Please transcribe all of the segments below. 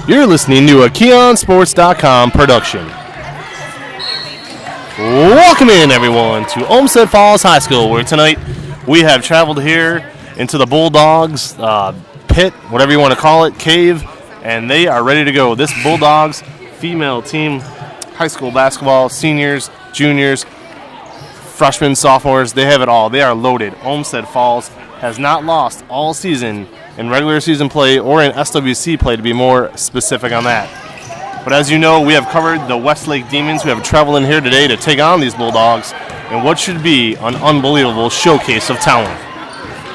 You're listening to a KeonSports.com production. Welcome in, everyone, to Olmsted Falls High School, where tonight we have traveled here into the Bulldogs pit, whatever you want to call it, cave, and they are ready to go. This Bulldogs female team, high school basketball, seniors, juniors, freshmen, sophomores, they have it all. They are loaded. Olmsted Falls has not lost all season in regular season play or in SWC play, to be more specific on that. But as you know, we have covered the Westlake Demons who have traveled in here today to take on these Bulldogs in what should be an unbelievable showcase of talent.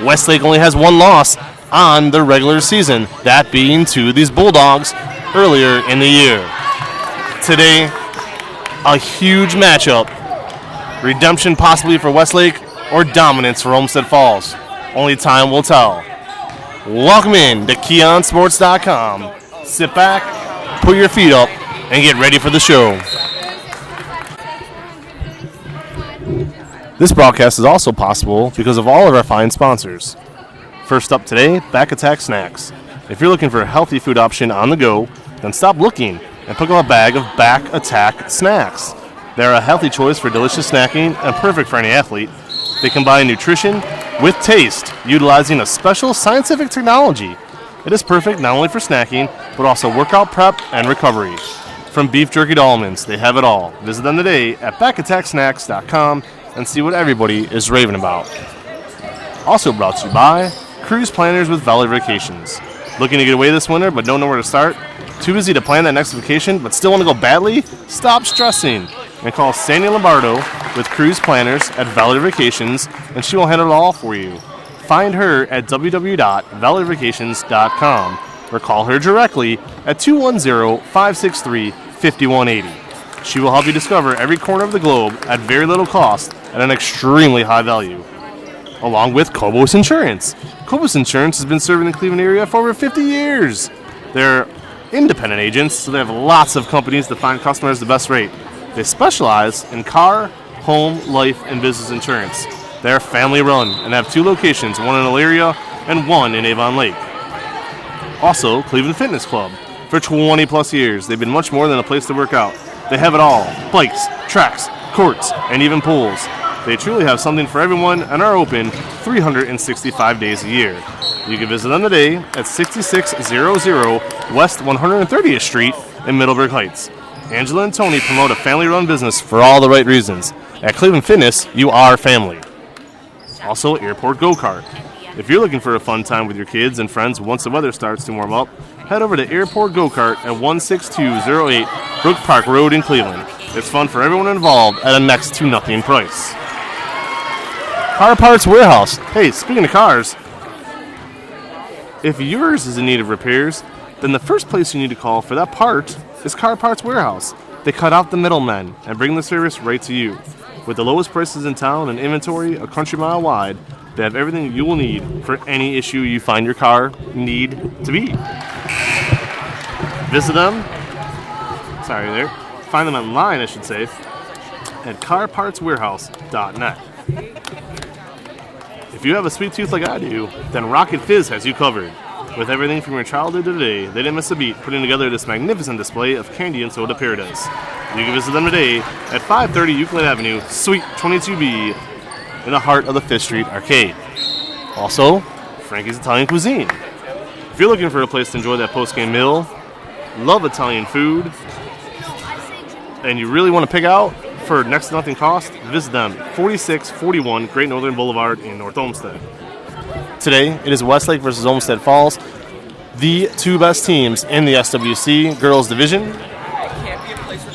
Westlake only has one loss on the regular season, that being to these Bulldogs earlier in the year. Today, a huge matchup. Redemption possibly for Westlake or dominance for Olmsted Falls. Only time will tell. Welcome in to KeonSports.com. Sit back, put your feet up, and get ready for the show. This broadcast is also possible because of all of our fine sponsors. First up today, Back Attack Snacks. If you're looking for a healthy food option on the go, then stop looking and pick up a bag of Back Attack Snacks. They're a healthy choice for delicious snacking and perfect for any athlete. They combine nutrition with taste, utilizing a special scientific technology. It is perfect not only for snacking, but also workout prep and recovery. From beef jerky to almonds, they have it all. Visit them today at backattacksnacks.com and see what everybody is raving about. Also brought to you by Cruise Planners with Valley Vacations. Looking to get away this winter but don't know where to start? Too busy to plan that next vacation but still want to go badly? Stop stressing and call Sandy Lombardo with Cruise Planners at Valley Vacations, and she will handle it all for you. Find her at www.valleyvacations.com or call her directly at 210-563-5180. She will help you discover every corner of the globe at very little cost at an extremely high value. Along with Cobos Insurance. Cobos Insurance has been serving the Cleveland area for over 50 years. They're independent agents, so they have lots of companies to find customers the best rate. They specialize in car, home, life, and business insurance. They're family run and have 2 locations, one in Elyria and one in Avon Lake. Also, Cleveland Fitness Club. For 20 plus years, they've been much more than a place to work out. They have it all: bikes, tracks, courts, and even pools. They truly have something for everyone and are open 365 days a year. You can visit them today at 6600 West 130th Street in Middleburg Heights. Angela and Tony promote a family-run business for all the right reasons. At Cleveland Fitness, you are family. Also, Airport Go-Kart. If you're looking for a fun time with your kids and friends once the weather starts to warm up, head over to Airport Go-Kart at 16208 Brook Park Road in Cleveland. It's fun for everyone involved at a next to nothing price. Car Parts Warehouse. Hey, speaking of cars, if yours is in need of repairs, then the first place you need to call for that part is Car Parts Warehouse. They cut out the middlemen and bring the service right to you. With the lowest prices in town and inventory a country mile wide, they have everything you will need for any issue you find your car need to be. Visit them. Find them online, I should say, at carpartswarehouse.net. If you have a sweet tooth like I do, then Rocket Fizz has you covered. With everything from your childhood to today, they didn't miss a beat putting together this magnificent display of candy and soda paradise. You can visit them today at 530 Euclid Avenue, Suite 22B, in the heart of the 5th Street Arcade. Also, Frankie's Italian Cuisine. If you're looking for a place to enjoy that post-game meal, love Italian food, and you really want to pick out for next to nothing cost, visit them at 4641 Great Northern Boulevard in North Olmsted. Today, it is Westlake versus Olmsted Falls, the 2 best teams in the SWC girls division.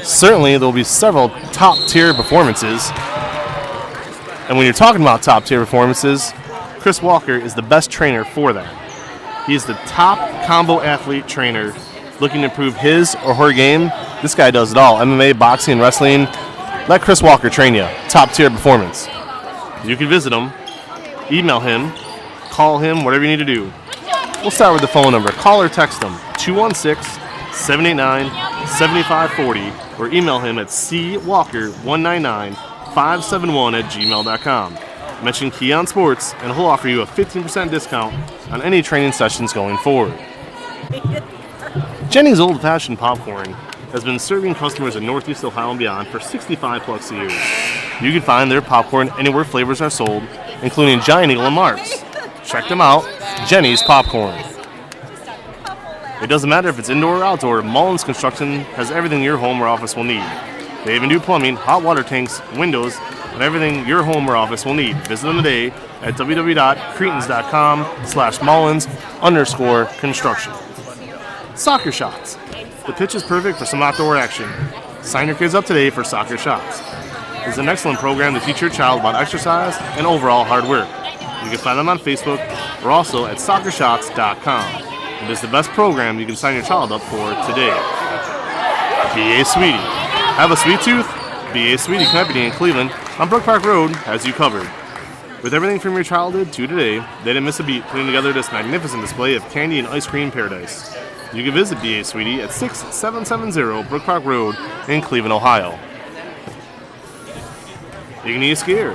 Certainly, there will be several top-tier performances. And when you're talking about top-tier performances, Chris Walker is the best trainer for that. He is the top combo athlete trainer looking to improve his or her game. This guy does it all: MMA, boxing, wrestling. Let Chris Walker train you. Top-tier performance. You can visit him, email him, call him, whatever you need to do. We'll start with the phone number. Call or text him, 216-789-7540, or email him at cwalker199571@gmail.com. Mention Keon Sports, and he'll offer you a 15% discount on any training sessions going forward. Jenny's Old Fashioned Popcorn has been serving customers in Northeast Ohio and beyond for 65 plus years. You can find their popcorn anywhere flavors are sold, including Giant Eagle and Mark's. Check them out, Jenny's Popcorn. It doesn't matter if it's indoor or outdoor, Mullins Construction has everything your home or office will need. They even do plumbing, hot water tanks, windows, and everything your home or office will need. Visit them today at www.cretans.com/Mullins_construction. Soccer Shots. The pitch is perfect for some outdoor action. Sign your kids up today for Soccer Shots. It's an excellent program to teach your child about exercise and overall hard work. You can find them on Facebook or also at soccershots.com. It is the best program you can sign your child up for today. B.A. Sweetie. Have a sweet tooth? B.A. Sweetie Company in Cleveland on Brook Park Road has you covered. With everything from your childhood to today, they didn't miss a beat putting together this magnificent display of candy and ice cream paradise. You can visit B.A. Sweetie at 6770 Brook Park Road in Cleveland, Ohio. Igneous Gear.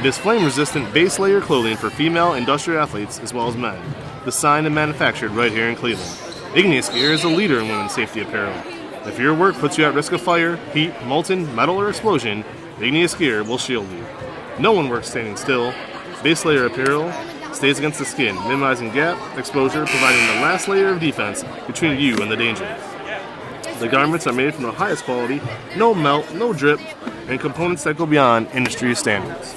It is flame-resistant base layer clothing for female industrial athletes as well as men. Designed and manufactured right here in Cleveland. Igneous Gear is a leader in women's safety apparel. If your work puts you at risk of fire, heat, molten, metal, or explosion, Igneous Gear will shield you. No one works standing still. Base layer apparel stays against the skin, minimizing gap exposure, providing the last layer of defense between you and the danger. The garments are made from the highest quality, no melt, no drip, and components that go beyond industry standards.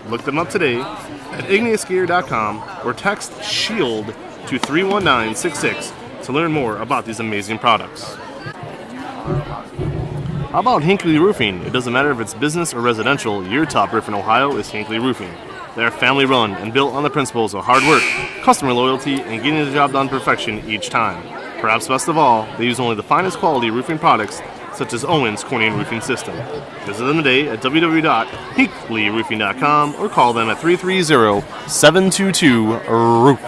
Look them up today at igneousgear.com or text SHIELD to 31966 to learn more about these amazing products. How about Hinckley Roofing? It doesn't matter if it's business or residential, your top roof in Ohio is Hinckley Roofing. They are family run and built on the principles of hard work, customer loyalty, and getting the job done to perfection each time. Perhaps best of all, they use only the finest quality roofing products such as Owens Corning Roofing System. Visit them today at www.hinkleyroofing.com or call them at 330-722-ROOF.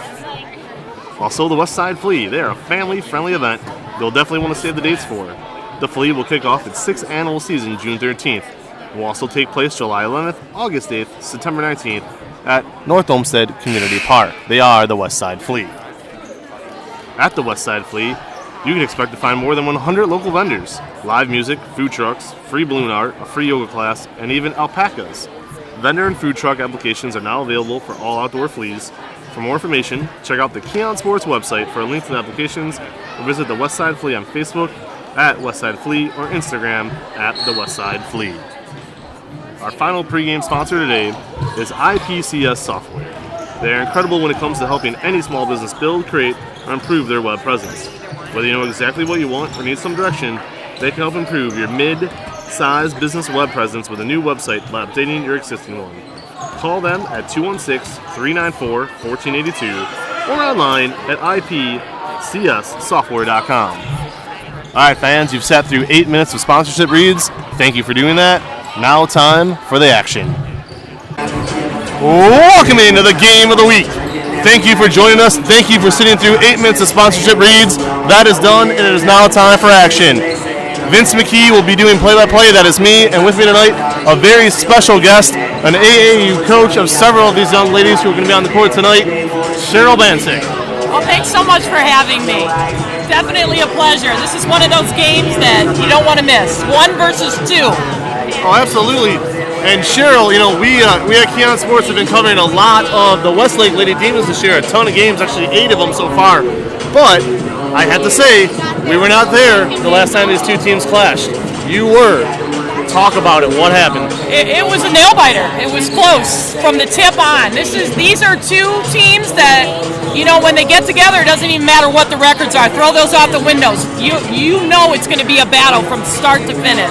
Also, the Westside Flea. They are a family-friendly event you'll definitely want to save the dates for. The Flea will kick off its 6th annual season June 13th. It will also take place July 11th, August 8th, September 19th at North Olmsted Community Park. They are the Westside Flea. At the Westside Flea, you can expect to find more than 100 local vendors, live music, food trucks, free balloon art, a free yoga class, and even alpacas. Vendor and food truck applications are now available for all outdoor fleas. For more information, check out the Keon Sports website for a link to the applications or visit the Westside Flea on Facebook at Westside Flea or Instagram at the Westside Flea. Our final pregame sponsor today is IPCS Software. They are incredible when it comes to helping any small business build, create, or improve their web presence. Whether you know exactly what you want or need some direction, they can help improve your mid-sized business web presence with a new website by updating your existing one. Call them at 216-394-1482 or online at ipcssoftware.com. All right, fans, you've sat through 8 minutes of sponsorship reads. Thank you for doing that. Now time for the action. Welcome into the game of the week. Thank you for joining us. Thank you for sitting through 8 minutes of sponsorship reads. That is done, and it is now time for action. Vince McKee will be doing play-by-play. That is me, and with me tonight, a very special guest, an AAU coach of several of these young ladies who are going to be on the court tonight, Cheryl Bancek. Well, thanks so much for having me. Definitely a pleasure. This is one of those games that you don't want to miss. 1 versus 2. Oh, absolutely. And Cheryl, you know, we at Keon Sports have been covering a lot of the Westlake Lady Demons this year, a ton of games, actually 8 of them so far. But I have to say, we were not there the last time these two teams clashed. You were. Talk about it. What happened? It was a nail-biter. It was close from the tip on. These are two teams that, you know, when they get together, it doesn't even matter what the records are. Throw those out the windows. You know it's going to be a battle from start to finish.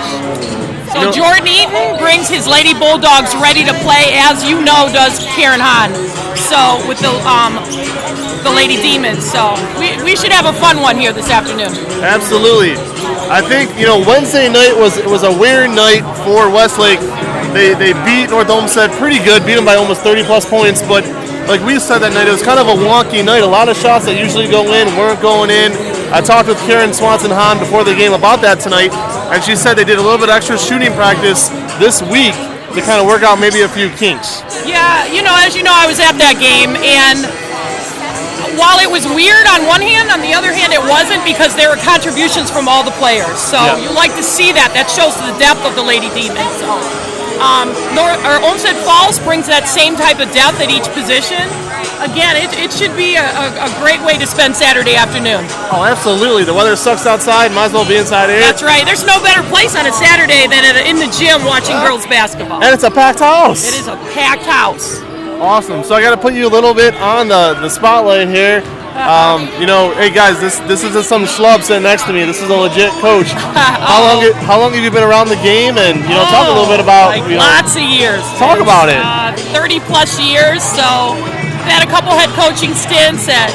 So Jordan Eaton brings his Lady Bulldogs ready to play, as you know does Karen Hahn. So with the Lady Demons. So we should have a fun one here this afternoon. Absolutely. I think, you know, Wednesday night was a weird night for Westlake. They beat North Olmsted pretty good, beat them by almost 30-plus points, but like we said that night, it was kind of a wonky night. A lot of shots that usually go in weren't going in. I talked with Karen Swanson-Hahn before the game about that tonight, and she said they did a little bit extra shooting practice this week to kind of work out maybe a few kinks. Yeah, you know, as you know, I was at that game, and while it was weird on one hand, on the other hand, it wasn't, because there were contributions from all the players. So you like to see that. That shows the depth of the Lady Demons. So, Olmsted Falls brings that same type of depth at each position. Again, it should be a great way to spend Saturday afternoon. Oh, absolutely. The weather sucks outside. Might as well be inside here. That's right. There's no better place on a Saturday than in the gym watching girls basketball. And it's a packed house. It is a packed house. Awesome. So I got to put you a little bit on the spotlight here. Hey guys, this isn't some schlub sitting next to me. This is a legit coach. How long have you been around the game? And talk a little bit about lots of years. Talk about it. 30 plus years. So had a couple head coaching stints at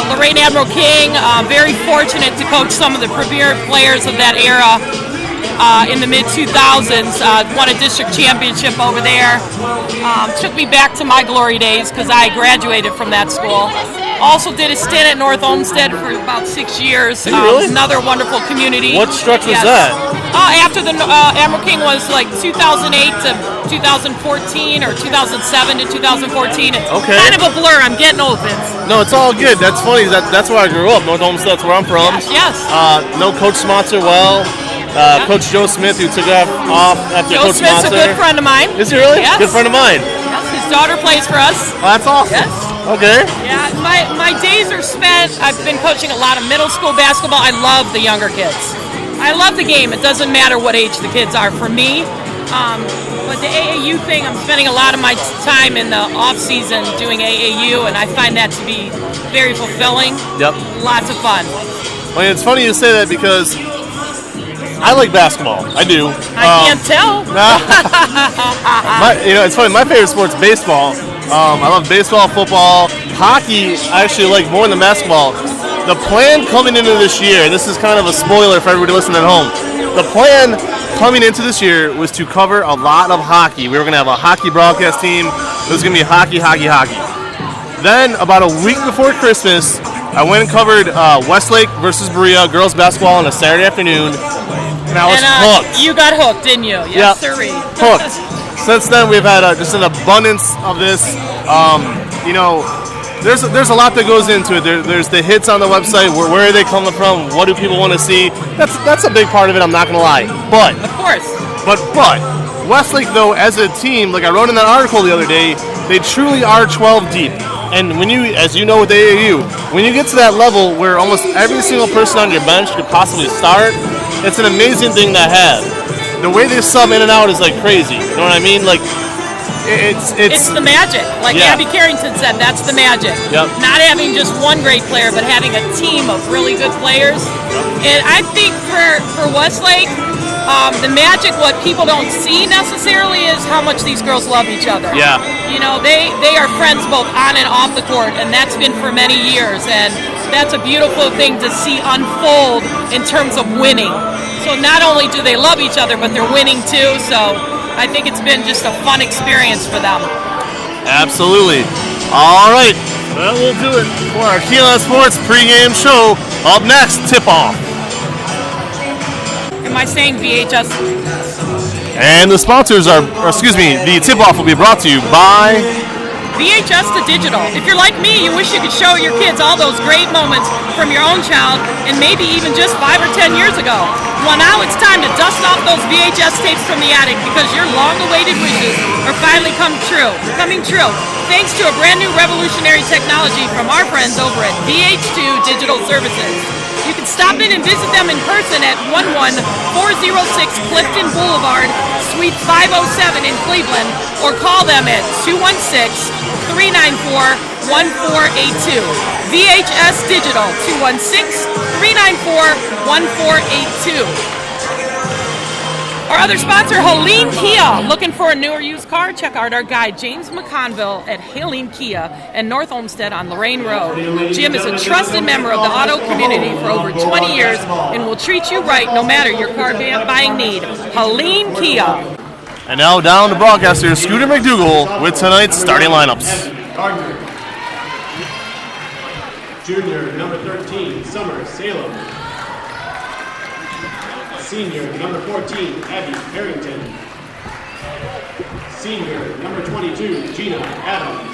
Lorraine Admiral King. Very fortunate to coach some of the premier players of that era. In the mid-2000s, won a district championship over there. Took me back to my glory days because I graduated from that school. Also did a stint at North Olmsted for about 6 years. Really? Another wonderful community. What stretch was that? After the Admiral King was like 2008 to 2014 or 2007 to 2014. It's kind of a blur. I'm getting old, Vince. No, it's all good. That's funny. That's where I grew up. North Olmsted, that's where I'm from. Yes. No Coach Smotzer well. Coach Joe Smith, who took off after Coach Smith's Smotzer. a good friend of mine. Is he really? Yes. Good friend of mine. Yes, his daughter plays for us. Oh, that's awesome. Yes. Okay. Yeah, my days are spent, I've been coaching a lot of middle school basketball. I love the younger kids. I love the game. It doesn't matter what age the kids are for me. But the AAU thing, I'm spending a lot of my time in the off season doing AAU, and I find that to be very fulfilling. Yep. Lots of fun. Well, it's funny you say that because I like basketball. I do. I can't tell. It's funny. My favorite sport's baseball. I love baseball, football, hockey. I actually like more than basketball. The plan coming into this year, and this is kind of a spoiler for everybody listening at home. The plan coming into this year was to cover a lot of hockey. We were going to have a hockey broadcast team. It was going to be hockey. Then, about a week before Christmas, I went and covered Westlake versus Berea girls basketball on a Saturday afternoon. And I was hooked. You got hooked, didn't you? Yes, sirree. Hooked. Since then, we've had just an abundance of this. There's a lot that goes into it. There's the hits on the website. Where are they coming from? What do people want to see? That's a big part of it. I'm not gonna lie. But of course. But Westlake, though, as a team, like I wrote in that article the other day, they truly are 12 deep. And when you, as you know with AAU, when you get to that level where almost every single person on your bench could possibly start, it's an amazing thing to have. The way they sub in and out is like crazy. You know what I mean? Like it's the magic. Like Abby Carrington said, that's the magic. Yep. Not having just one great player, but having a team of really good players. And I think for Westlake, the magic, what people don't see necessarily, is how much these girls love each other. Yeah. They are friends both on and off the court, and that's been for many years. And that's a beautiful thing to see unfold in terms of winning. So not only do they love each other, but they're winning too. So I think it's been just a fun experience for them. Absolutely. All right. That will do it for our Keelan Sports pregame show. Up next, tip-off. Am I saying VHS? And the sponsors the tip-off will be brought to you by VHS to digital. If you're like me, you wish you could show your kids all those great moments from your own child, and maybe even just 5 or 10 years ago. Well, now it's time to dust off those VHS tapes from the attic, because your long-awaited wishes are finally coming true. Thanks to a brand new revolutionary technology from our friends over at VH2 Digital Services. You can stop in and visit them in person at 11406 Clifton Boulevard, Suite 507 in Cleveland, or call them at 216-394-1482. VHS Digital, 216-394-1482. Our other sponsor, Helene Kia. Looking for a new or used car? Check out our guy, James McConville at Helene Kia and North Olmsted on Lorraine Road. Jim is a trusted member of the auto community for over 20 years and will treat you right no matter your car buying need. Helene Kia. And now down to broadcaster Scooter McDougal with tonight's starting lineups. Junior, number 13, Summer Salem. Senior, number 14, Abby Harrington. Senior, number 22, Gina Adams.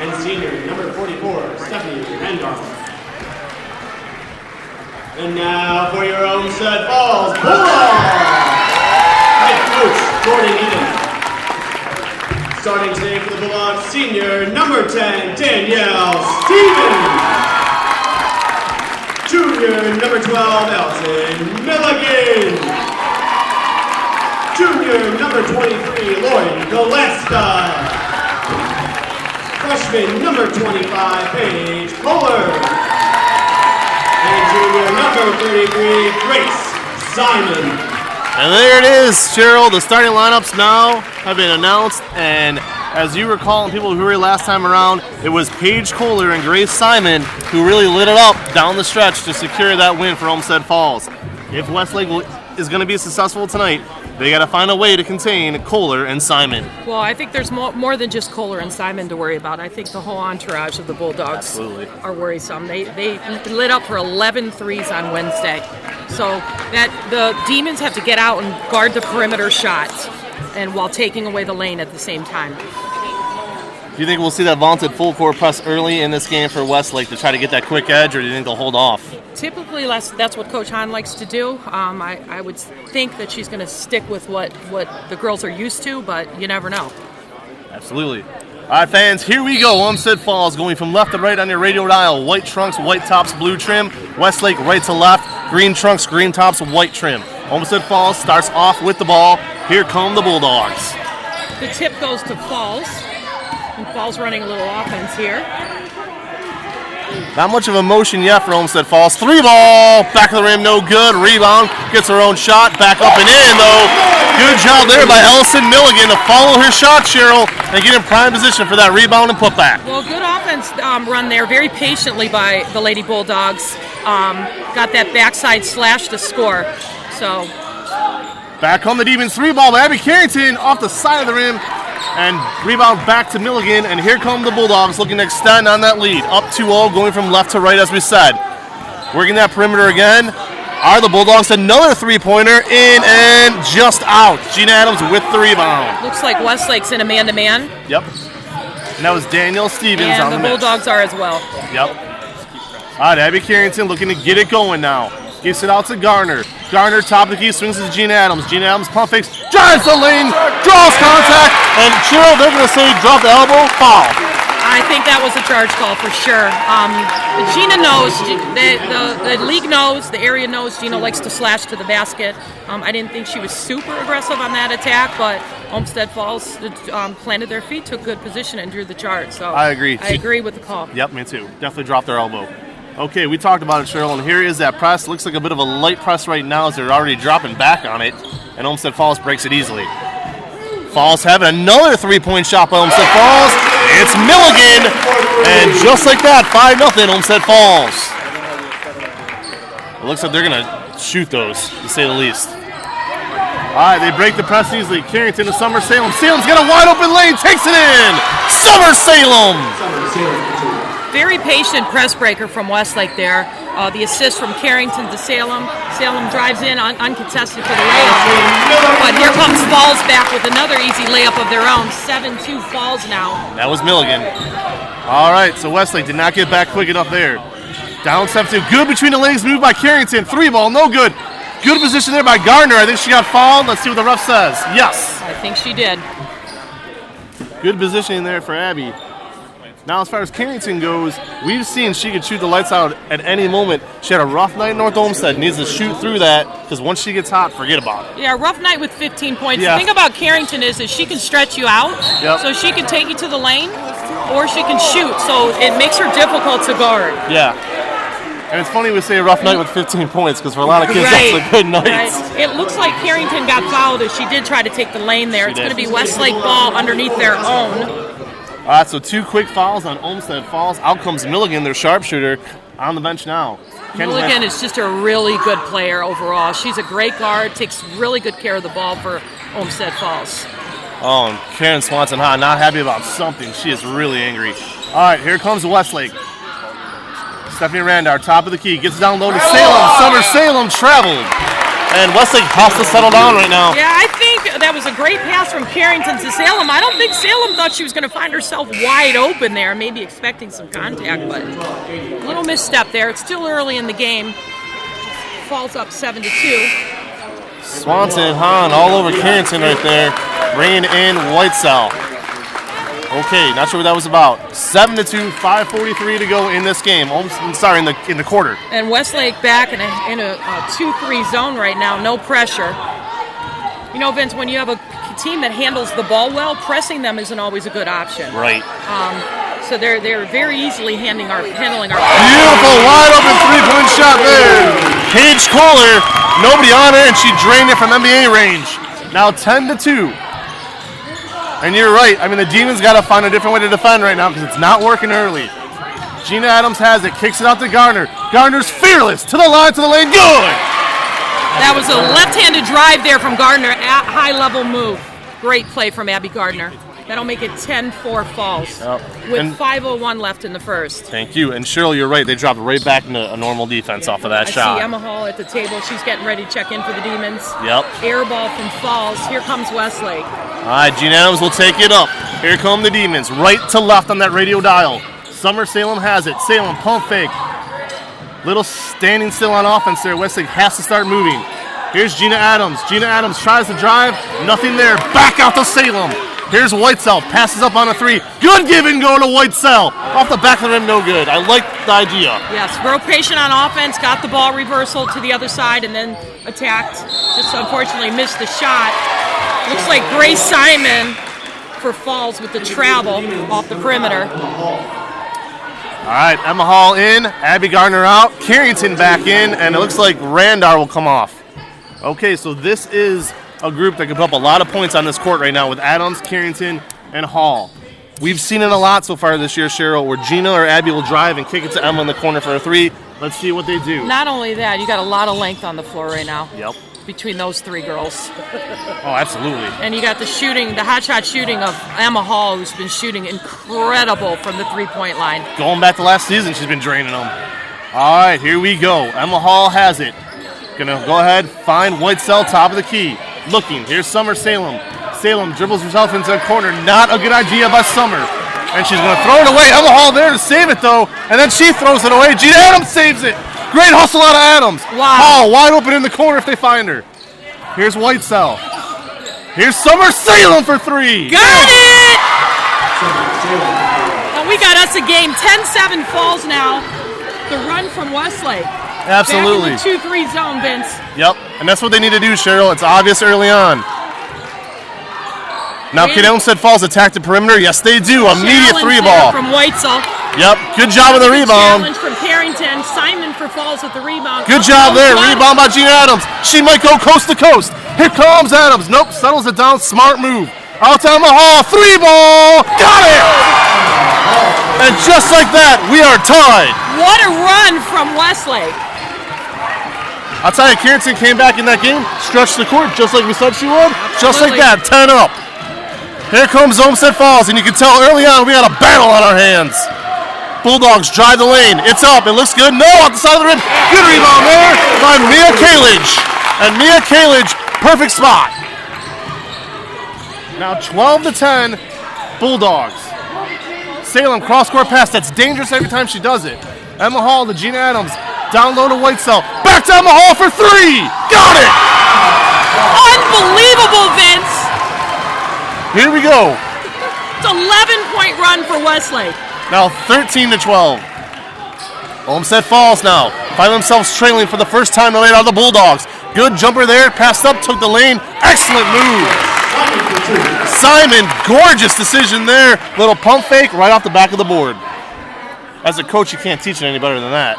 and senior number 44, Stephanie Randolph. And now for your Olmsted Falls Bulldogs! Head coach Jordan Eden. Starting today for the Bulldogs, senior number 10, Danielle Stevens. Junior number 12, Elton Milligan. Junior number 23, Lauren Gillespie. Freshman number 25, Paige Kohler. And junior number 33, Grace Simon. And there it is, Cheryl. The starting lineups now have been announced, and as you recall, and people who were last time around, it was Paige Kohler and Grace Simon who really lit it up down the stretch to secure that win for Olmsted Falls. If Westlake is going to be successful tonight, they got to find a way to contain Kohler and Simon. Well, I think there's more than just Kohler and Simon to worry about. I think the whole entourage of the Bulldogs are worrisome. They lit up for 11 threes on Wednesday. So that the Demons have to get out and guard the perimeter shots, and while taking away the lane at the same time. Do you think we'll see that vaunted full court press early in this game for Westlake to try to get that quick edge, or do you think they'll hold off? Typically, that's what Coach Hahn likes to do. I would think that she's going to stick with what the girls are used to, but you never know. Absolutely. All right, fans, here we go. Olmsted Falls going from left to right on your radio dial. White trunks, white tops, blue trim. Westlake right to left. Green trunks, green tops, white trim. Olmsted Falls starts off with the ball. Here come the Bulldogs. The tip goes to Falls. And Falls running a little offense here. Not much of a motion yet for Olmsted Falls. Three ball, back of the rim, no good. Rebound, gets her own shot, back up and in though. Good job there by Ellison Milligan to follow her shot, Cheryl, and get in prime position for that rebound and putback. Well, good offense run there, very patiently by the Lady Bulldogs. Got that backside slash to score. So back on the Demons, three ball by Abby Carrington off the side of the rim. And rebound back to Milligan, and here come the Bulldogs looking to extend on that lead. Up 2-0, going from left to right as we said. Working that perimeter again. Are the Bulldogs another three-pointer in and just out. Gina Adams with the rebound. Looks like Westlake's in a man-to-man. Yep. And that was Danielle Stevens on the miss. And the Bulldogs are as well. Yep. All right, Abby Carrington looking to get it going now. Gives it out to Garner. Garner, top of the key, swings to Gina Adams. Gina Adams, pump fakes, drives the lane, draws contact, and Cheryl, they're going to say drop the elbow, foul. I think that was a charge call for sure. Gina knows, the league knows, the area knows Gina likes to slash to the basket. I didn't think she was super aggressive on that attack, but Olmsted Falls planted their feet, took good position, and drew the charge. So I agree. I agree with the call. Yep, me too. Definitely dropped their elbow. Okay, we talked about it, Cheryl, and here is that press. Looks like a bit of a light press right now as they're already dropping back on it, and Olmsted Falls breaks it easily. Falls having another three-point shot by Olmsted Falls. It's Milligan, and just like that, 5-0 Olmsted Falls. It looks like they're going to shoot those, to say the least. All right, they break the press easily. Carrington to Summer Salem. Salem's got a wide-open lane, takes it in. Summer Salem! Very patient press breaker from Westlake there. The assist from Carrington to Salem. Salem drives in uncontested for the layup. But here comes Falls back with another easy layup of their own. 7-2 Falls now. That was Milligan. All right, so Westlake did not get back quick enough there. Down 7-2. Good between the legs move by Carrington. Three ball, no good. Good position there by Gardner. I think she got fouled. Let's see what the ref says. Yes. I think she did. Good positioning there for Abby. Now, as far as Carrington goes, we've seen she could shoot the lights out at any moment. She had a rough night in North Olmsted. Needs to shoot through that because once she gets hot, forget about it. Yeah, rough night with 15 points. Yeah. The thing about Carrington is that she can stretch you out. Yep. So she can take you to the lane or she can shoot. So it makes her difficult to guard. Yeah. And it's funny we say a rough night with 15 points because for a lot of kids, Right. that's a good night. Right. It looks like Carrington got fouled as she did try to take the lane there. It's going to be Westlake ball underneath their own. All right, so two quick fouls on Olmsted Falls. Out comes Milligan, their sharpshooter, on the bench now. Milligan is just a really good player overall. She's a great guard, takes really good care of the ball for Olmsted Falls. Oh, and Karen Swanson-Hahn not happy about something. She is really angry. All right, here comes Westlake. Stephanie Randar, top of the key, gets down low to Salem. Summer Salem traveled. And Westlake has to settle down right now. Yeah, I think that was was a great pass from Carrington to Salem. I don't think Salem thought she was going to find herself wide open there, maybe expecting some contact, but a little misstep there. It's still early in the game. Falls up 7-2. Swanson and Hahn all over Carrington right there, bringing in Whitesell. Okay, not sure what that was about. 7-2, 5:43 to go in this game. In the quarter. And Westlake back in a 2-3 zone right now, no pressure. You know, Vince, when you have a team that handles the ball well, pressing them isn't always a good option. Right. So they're very easily handling our. Beautiful wide open 3-point shot there. Paige Kohler, nobody on her, and she drained it from NBA range. Now 10-2. And you're right. I mean, the Demons got to find a different way to defend right now because it's not working early. Gina Adams has it, kicks it out to Gardner. Gardner's fearless to the line, to the lane. Good. That was a left-handed drive there from Gardner. High-level move. Great play from Abby Gardner. That'll make it 10-4 Falls with 5:01 left in the first. Thank you. And Cheryl, you're right. They dropped right back into a normal defense off of that shot. I see Emma Hall at the table. She's getting ready to check in for the Demons. Yep. Air ball from Falls. Here comes Westlake. All right, Gina Adams will take it up. Here come the Demons. Right to left on that radio dial. Summer Salem has it. Salem pump fake. Little standing still on offense there. Westlake has to start moving. Here's Gina Adams. Gina Adams tries to drive. Nothing there. Back out to Salem. Here's Whitesell. Passes up on a 3. Good give and go to Whitesell. Off the back of the rim, no good. I like the idea. Yes, rotation on offense. Got the ball reversal to the other side and then attacked. Just unfortunately missed the shot. Looks like Grace Simon for Falls with the travel off the perimeter. All right, Emma Hall in. Abby Gardner out. Carrington back in. And it looks like Randar will come off. Okay, so this is a group that can put up a lot of points on this court right now with Adams, Carrington, and Hall. We've seen it a lot so far this year, Cheryl, where Gina or Abby will drive and kick it to Emma in the corner for a 3. Let's see what they do. Not only that, you got a lot of length on the floor right now. Yep. Between those 3 girls. Oh, absolutely. And you got the shooting, the hot shot shooting of Emma Hall, who's been shooting incredible from the 3-point line. Going back to last season, she's been draining them. All right, here we go. Emma Hall has it. Gonna go ahead, find Whitesell, top of the key. Looking, here's Summer Salem. Salem dribbles herself into a corner. Not a good idea by Summer. And she's gonna throw it away. Emma Hall there to save it though. And then she throws it away. Gina Adams saves it. Great hustle out of Adams. Wow. Hall wide open in the corner if they find her. Here's Whitesell. Here's Summer Salem for 3. Got it! And we got us a game. 10-7 Falls now. The run from Westlake. Absolutely. Back in the 2-3 zone, Vince. Yep, and that's what they need to do, Cheryl. It's obvious early on. Now, can Olmsted Falls attack the perimeter? Yes, they do. Immediate 3 ball. From Whitesell. Yep, good job with the rebound. Challenge from Carrington. Simon for Falls with the rebound. Good job there. Rebound by Gina Adams. She might go coast to coast. Here comes Adams. Nope, settles it down. Smart move. Out to Emma Hall. 3 ball. Got it! And just like that, we are tied. What a run from Westlake. I'll tell you, Carrington came back in that game, stretched the court just like we said she would. Absolutely. Just like that, 10 up. Here comes Olmsted Falls, and you can tell early on we got a battle on our hands. Bulldogs drive the lane. It's up. It looks good. No, off the side of the rim. Good rebound there by Mia Kalage. And Mia Kalage, perfect spot. Now 12-10, Bulldogs. Salem cross-court pass. That's dangerous every time she does it. Emma Hall to Gina Adams. Down low to Whitesell. Back to Emma Hall for 3. Got it! Unbelievable, Vince. Here we go. It's an 11-point run for Westlake. Now 13-12. Olmsted Falls now. Find themselves trailing for the first time tonight out of the Bulldogs. Good jumper there. Passed up, took the lane. Excellent move. Simon, gorgeous decision there. Little pump fake right off the back of the board. As a coach, you can't teach it any better than that.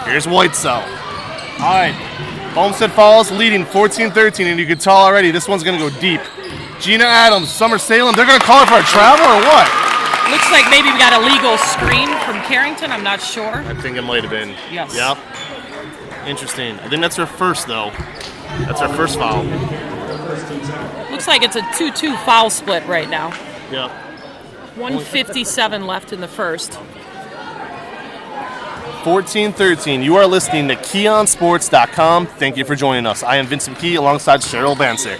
Here's Whitesell. All right. Olmsted Falls leading 14-13, and you can tell already this one's going to go deep. Gina Adams, Summer Salem, they're going to call it for a travel or what? Looks like maybe we got a legal screen from Carrington. I'm not sure. I think it might have been. Yes. Yep. Interesting. I think that's her first, though. That's her first foul. Looks like it's a 2-2 foul split right now. Yep. 1:57 left in the first. 14-13. You are listening to KeonSports.com. Thank you for joining us. I am Vincent Key alongside Cheryl Bancic.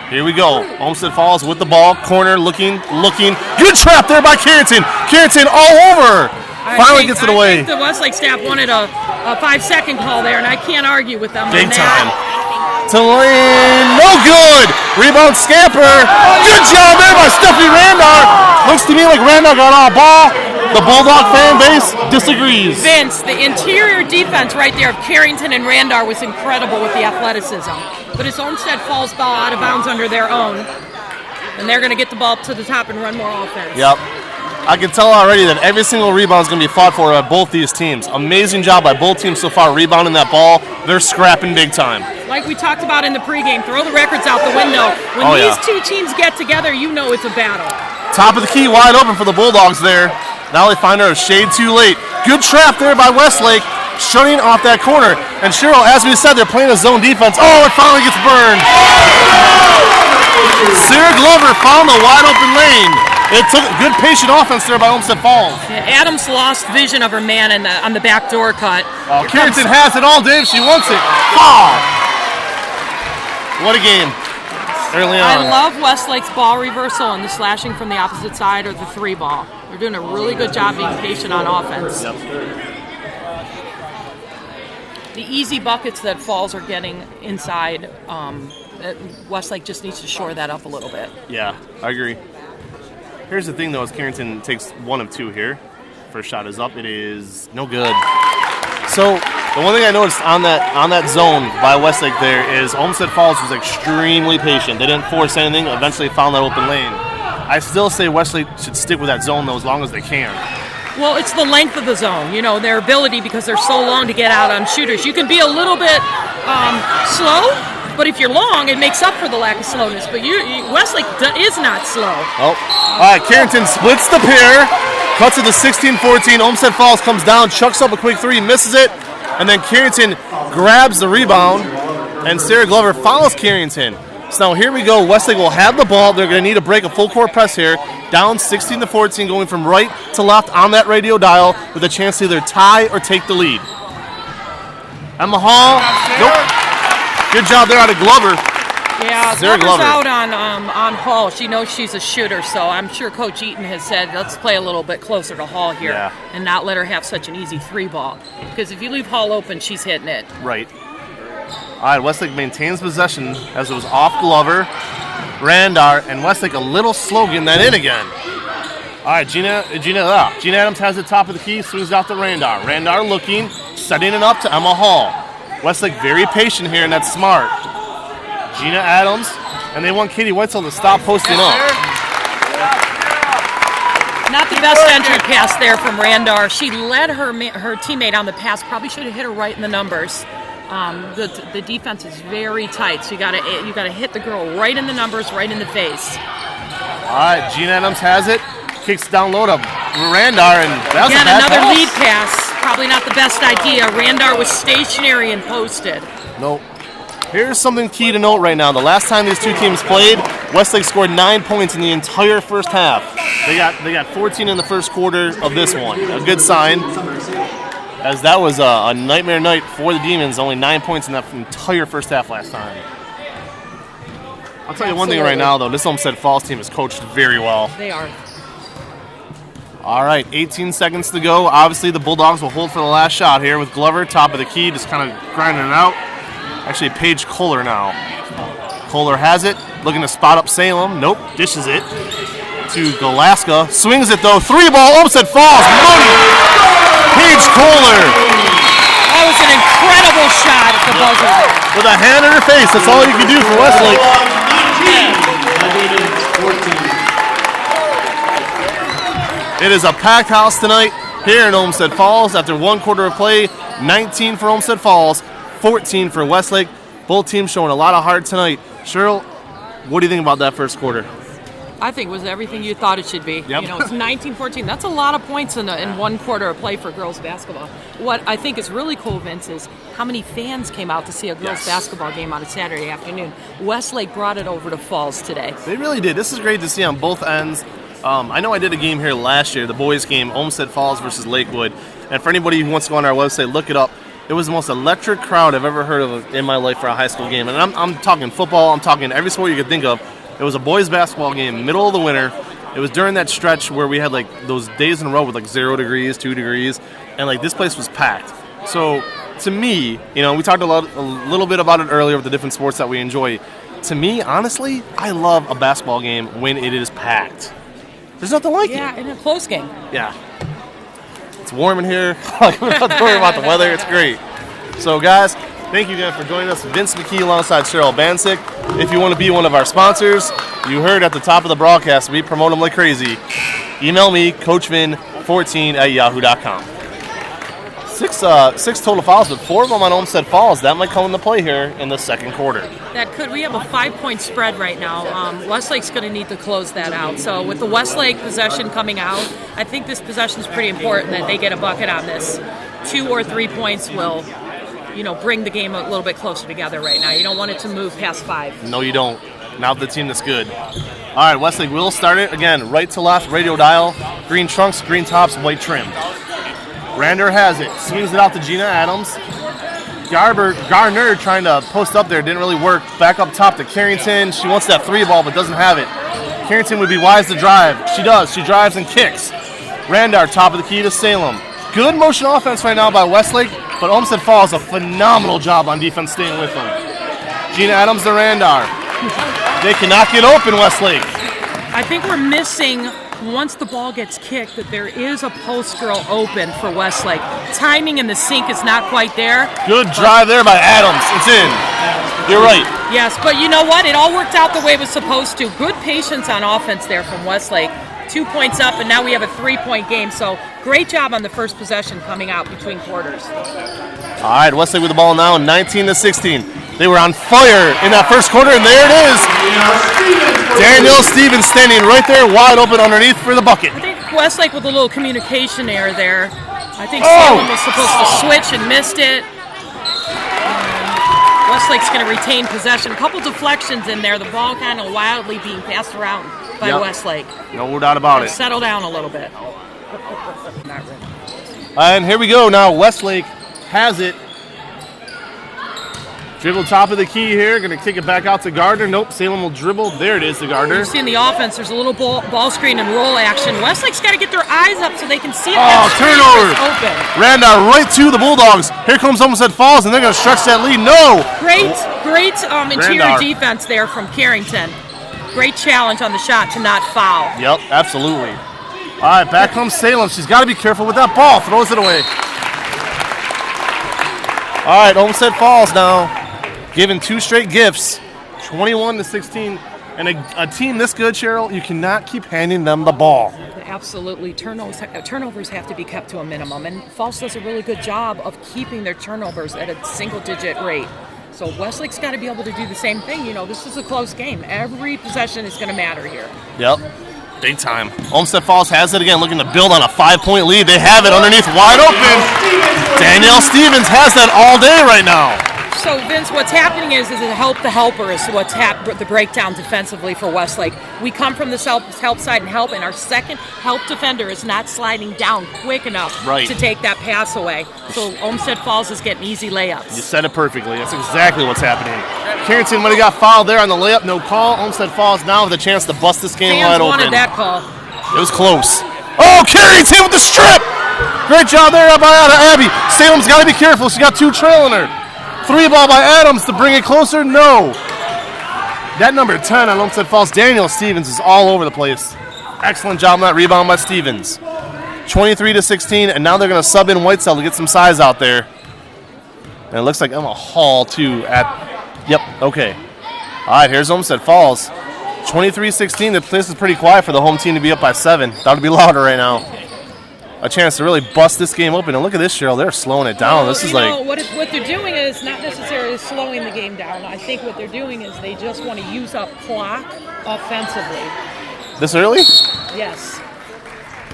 Here we go. Olmsted Falls with the ball. Corner, looking. Good trap there by Carrington. Carrington all over. Finally gets it away. I think the Westlake staff wanted a 5-second call there, and I can't argue with them. Big time. To lane. No good. Rebound Scamper. Good job there by Stephanie Randar. Looks to me like Randar got on a ball. The Bulldog fan base disagrees. Vince, the interior defense right there of Carrington and Randar was incredible with the athleticism. But it's Olmsted Falls ball out of bounds under their own. And they're going to get the ball up to the top and run more offense. Yep. I can tell already that every single rebound is going to be fought for by both these teams. Amazing job by both teams so far rebounding that ball. They're scrapping big time. Like we talked about in the pregame, throw the records out the window. When these two teams get together, you know it's a battle. Top of the key, wide open for the Bulldogs there. Now they find her a shade too late. Good trap there by Westlake, shutting off that corner. And Cheryl, as we said, they're playing a zone defense. Oh, it finally gets burned. Sarah Glover found the wide open lane. It took good patient offense there by Olmsted Falls. Yeah, Adams lost vision of her man on the back door cut. Oh, Carrington has it all day if she wants it. Oh. What a game early on. I love Westlake's ball reversal and the slashing from the opposite side or the 3-ball. They're doing a really good job being patient on offense. Yep. The easy buckets that Falls are getting inside, Westlake just needs to shore that up a little bit. Yeah, I agree. Here's the thing, though, as Carrington takes 1 of 2 here. First shot is up. It is no good. So the one thing I noticed on that zone by Westlake there is Olmsted Falls was extremely patient. They didn't force anything. Eventually found that open lane. I still say Westlake should stick with that zone, though, as long as they can. Well, it's the length of the zone, their ability, because they're so long to get out on shooters. You can be a little bit slow, but if you're long, it makes up for the lack of slowness. But Westlake is not slow. Oh, all right, Carrington splits the pair, cuts it to 16-14. Olmsted Falls comes down, chucks up a quick 3, misses it, and then Carrington grabs the rebound, and Sarah Glover follows Carrington. So now here we go. Westlake will have the ball. They're going to need to break a full court press here. Down 16-14, going from right to left on that radio dial with a chance to either tie or take the lead. Emma Hall. Nope. Good job there out of Glover. Yeah, Sarah Glover's Glover. out on Hall. She knows she's a shooter, so I'm sure Coach Eaton has said, let's play a little bit closer to Hall here and not let her have such an easy 3-ball. Because if you leave Hall open, she's hitting it. Right. All right, Westlake maintains possession as it was off Glover, Randar, and Westlake a little slow getting that in again. All right, Gina Adams has the top of the key, swings out to Randar. Randar looking, setting it up to Emma Hall. Westlake very patient here, and that's smart. Gina Adams, and they want Katie Weitzel to stop posting up. Not the best entry pass there from Randar. She led her teammate on the pass. Probably should have hit her right in the numbers. The defense is very tight, so you gotta hit the girl right in the numbers, right in the face. All right, Gina Adams has it, kicks down low to Randar, and that's again a bad another pass. lead pass. Probably not the best idea. Randar was stationary and posted. Nope. Here's something key to note right now. The last time these two teams played, Westlake scored 9 points in the entire first half. They got 14 in the first quarter of this one. A good sign, as that was a nightmare night for the Demons. Only 9 points in that entire first half last time. I'll tell you one thing right now, though. This Olmsted Falls team is coached very well. They are. All right, 18 seconds to go. Obviously, the Bulldogs will hold for the last shot here with Glover, top of the key, just kind of grinding it out. Actually, Paige Kohler now. Kohler has it, looking to spot up Salem. Nope, dishes it to Galaska. Swings it, though. 3-ball, Olmsted Falls. Money! Paige Kohler. That was an incredible shot at the buzzer there. With a hand in her face. That's all you can do for Westlake. It is a packed house tonight here in Olmsted Falls. After 1 quarter of play, 19 for Olmsted Falls, 14 for Westlake. Both teams showing a lot of heart tonight. Cheryl, what do you think about that first quarter? I think it was everything you thought it should be. Yep. It's 19-14. That's a lot of points in 1 quarter of play for girls basketball. What I think is really cool, Vince, is how many fans came out to see a girls basketball game on a Saturday afternoon. Westlake brought it over to Falls today. They really did. This is great to see on both ends. I know I did a game here last year, the boys game, Olmsted Falls versus Lakewood. And for anybody who wants to go on our website, look it up. It was the most electric crowd I've ever heard of in my life for a high school game. And I'm talking football. I'm talking every sport you could think of. It was a boys' basketball game, middle of the winter. It was during that stretch where we had, like, those days in a row with, like, 0 degrees, 2 degrees. And, like, this place was packed. So, to me, you know, we talked a little bit about it earlier with the different sports that we enjoy. To me, honestly, I love a basketball game when it is packed. There's nothing like it. Yeah, in a close game. Yeah. It's warm in here. We don't have to worry about the weather. It's great. So, guys, thank you again for joining us. Vince McKee alongside Cheryl Bansick. If you want to be one of our sponsors, you heard at the top of the broadcast, we promote them like crazy. Email me, coachvin14@yahoo.com. Six total fouls, but 4 of them on Olmsted Falls. That might come into play here in the second quarter. That could. We have a 5-point spread right now. Westlake's going to need to close that out. So with the Westlake possession coming out, I think this possession is pretty important that they get a bucket on this. 2 or 3 points will, bring the game a little bit closer together right now. You don't want it to move past 5. No, you don't. Not the team that's good. All right, Westlake will start it again. Right to left, radio dial. Green trunks, green tops, white trim. Rander has it. Swings it out to Gina Adams. Garner trying to post up there. Didn't really work. Back up top to Carrington. She wants that 3 ball but doesn't have it. Carrington would be wise to drive. She does. She drives and kicks. Randar, top of the key to Salem. Good motion offense right now by Westlake, but Olmsted Falls a phenomenal job on defense staying with them. Gina Adams to Randar. They cannot get open, Westlake. I think we're missing, once the ball gets kicked, that there is a post girl open for Westlake. Timing in the sink is not quite there. Good drive there by Adams. It's in. You're right. Yes, but you know what? It all worked out the way it was supposed to. Good patience on offense there from Westlake. 2 points up, and now we have a 3-point game. So great job on the first possession coming out between quarters. All right, Westlake with the ball now, 19-16. They were on fire in that first quarter, and there it is. Danielle Stevens standing right there, wide open underneath for the bucket. I think Westlake with a little communication error there. I think Salem was supposed to switch and missed it. Westlake's going to retain possession. A couple deflections in there. The ball kind of wildly being passed around by Westlake. No doubt about it. Settle down a little bit. Not really. And here we go now. Westlake has it. Dribble top of the key here. Going to kick it back out to Gardner. Nope, Salem will dribble. There it is to Gardner. You see in the offense, there's a little ball screen and roll action. Westlake's got to get their eyes up so they can see turnover. Open. Randar right to the Bulldogs. Here comes Olmsted Falls, and they're going to stretch that lead. No! Great interior defense there from Carrington. Great challenge on the shot to not foul. Yep, absolutely. All right, back comes Salem. She's got to be careful with that ball. Throws it away. All right, Olmsted Falls now. Given 2 straight gifts, 21-16. And a team this good, Cheryl, you cannot keep handing them the ball. Absolutely. Turnovers have to be kept to a minimum. And Falls does a really good job of keeping their turnovers at a single-digit rate. So Westlake's got to be able to do the same thing. This is a close game. Every possession is going to matter here. Yep. Big time. Olmsted Falls has it again, looking to build on a 5-point lead. They have it underneath, wide open. Danielle Stevens has that all day right now. So, Vince, what's happening is it help the helper is what's the breakdown defensively for Westlake. We come from the help side and our second help defender is not sliding down quick enough to take that pass away. So, Olmsted Falls is getting easy layups. You said it perfectly. That's exactly what's happening. Carrington might have got fouled there on the layup. No call. Olmsted Falls now with a chance to bust this game wide open. Wanted that call. It was close. Oh, Carrington with the strip! Great job there by Abby. Salem's got to be careful. She got 2 trailing her. 3 ball by Adams to bring it closer. No. That number 10 on Olmsted Falls, Daniel Stevens, is all over the place. Excellent job on that rebound by Stevens. 23-16, and now they're going to sub in Whitesell to get some size out there. And it looks like Emma Hall, too, Yep, okay. All right, here's Olmsted Falls. 23-16, the place is pretty quiet for the home team to be up by 7. That would be louder right now. A chance to really bust this game open. And look at this, Cheryl. They're slowing it down. This is what they're doing is not necessarily slowing the game down. I think what they're doing is they just want to use up clock offensively. This early? Yes.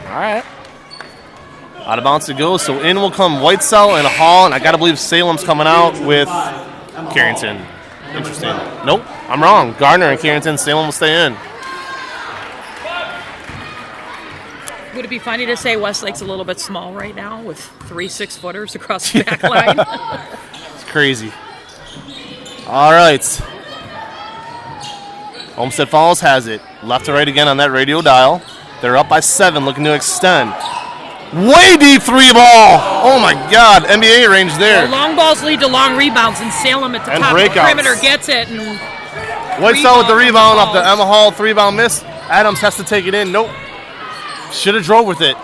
All right. Out of bounds to go. So in will come Whitesell and Hall. And I got to believe Salem's coming out with Carrington. Interesting. Nope, I'm wrong. Gardner and Carrington. Salem will stay in. Would it be funny to say Westlake's a little bit small right now with 3 6-footers across the back line? It's crazy. All right. Olmsted Falls has it. Left to right again on that radio dial. They're up by 7, looking to extend. Way deep 3 ball. Oh, my God. NBA range there. Well, long balls lead to long rebounds, and Salem at the And top of the breakouts. perimeter gets it. And Whitesell with the rebound off the balls. Emma Hall 3-bound miss. Adams has to take it in. Nope. Should have drove with it.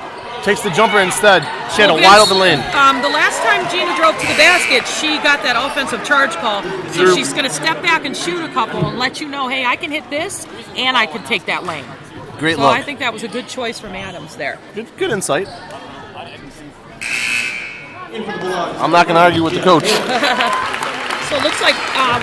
Takes the jumper instead. She had a wide open lane. The last time Gina drove to the basket, she got that offensive charge call. So she's going to step back and shoot a couple and let you know, hey, I can hit this and I can take that lane. Great So look. I think that was a good choice from Adams there. Good insight. I'm not going to argue with the coach. So it looks like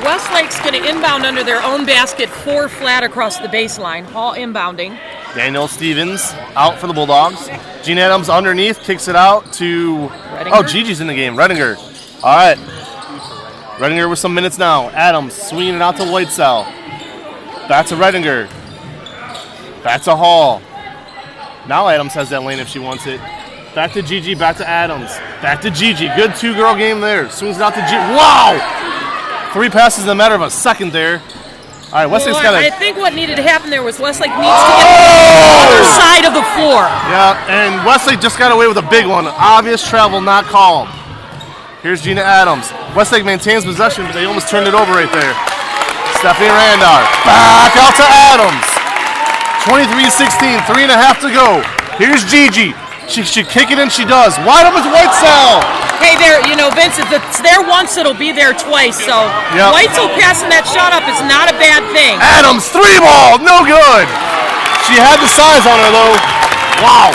Westlake's going to inbound under their own basket, 4 flat across the baseline. Hall inbounding. Danielle Stevens out for the Bulldogs. Gina Adams underneath, kicks it out to... Redinger? Oh, Gigi's in the game. Redinger. All right. Redinger with some minutes now. Adams swinging it out to Whitesell. Back to Redinger. Back to Hall. Now Adams has that lane if she wants it. Back to Gigi, back to Adams. Back to Gigi. Good 2-girl game there. Swings it out to Gigi. Wow! 3 passes in a matter of a second there. All right, Westlake's got I to... think what needed to happen there was Westlake needs to get to the other side of the floor. Yeah, and Westlake just got away with a big one. Obvious travel not called. Here's Gina Adams. Westlake maintains possession, but they almost turned it over right there. Stephanie Randar. Back out to Adams. 23-16, 3.5 to go. Here's Gigi. She should kick it in, she does. Wide open to Whitesell. Hey there, Vince, if it's there once, it'll be there twice. So Yep. Whitesell passing that shot up is not a bad thing. Adams, 3-ball, no good. She had the size on her, though. Wow.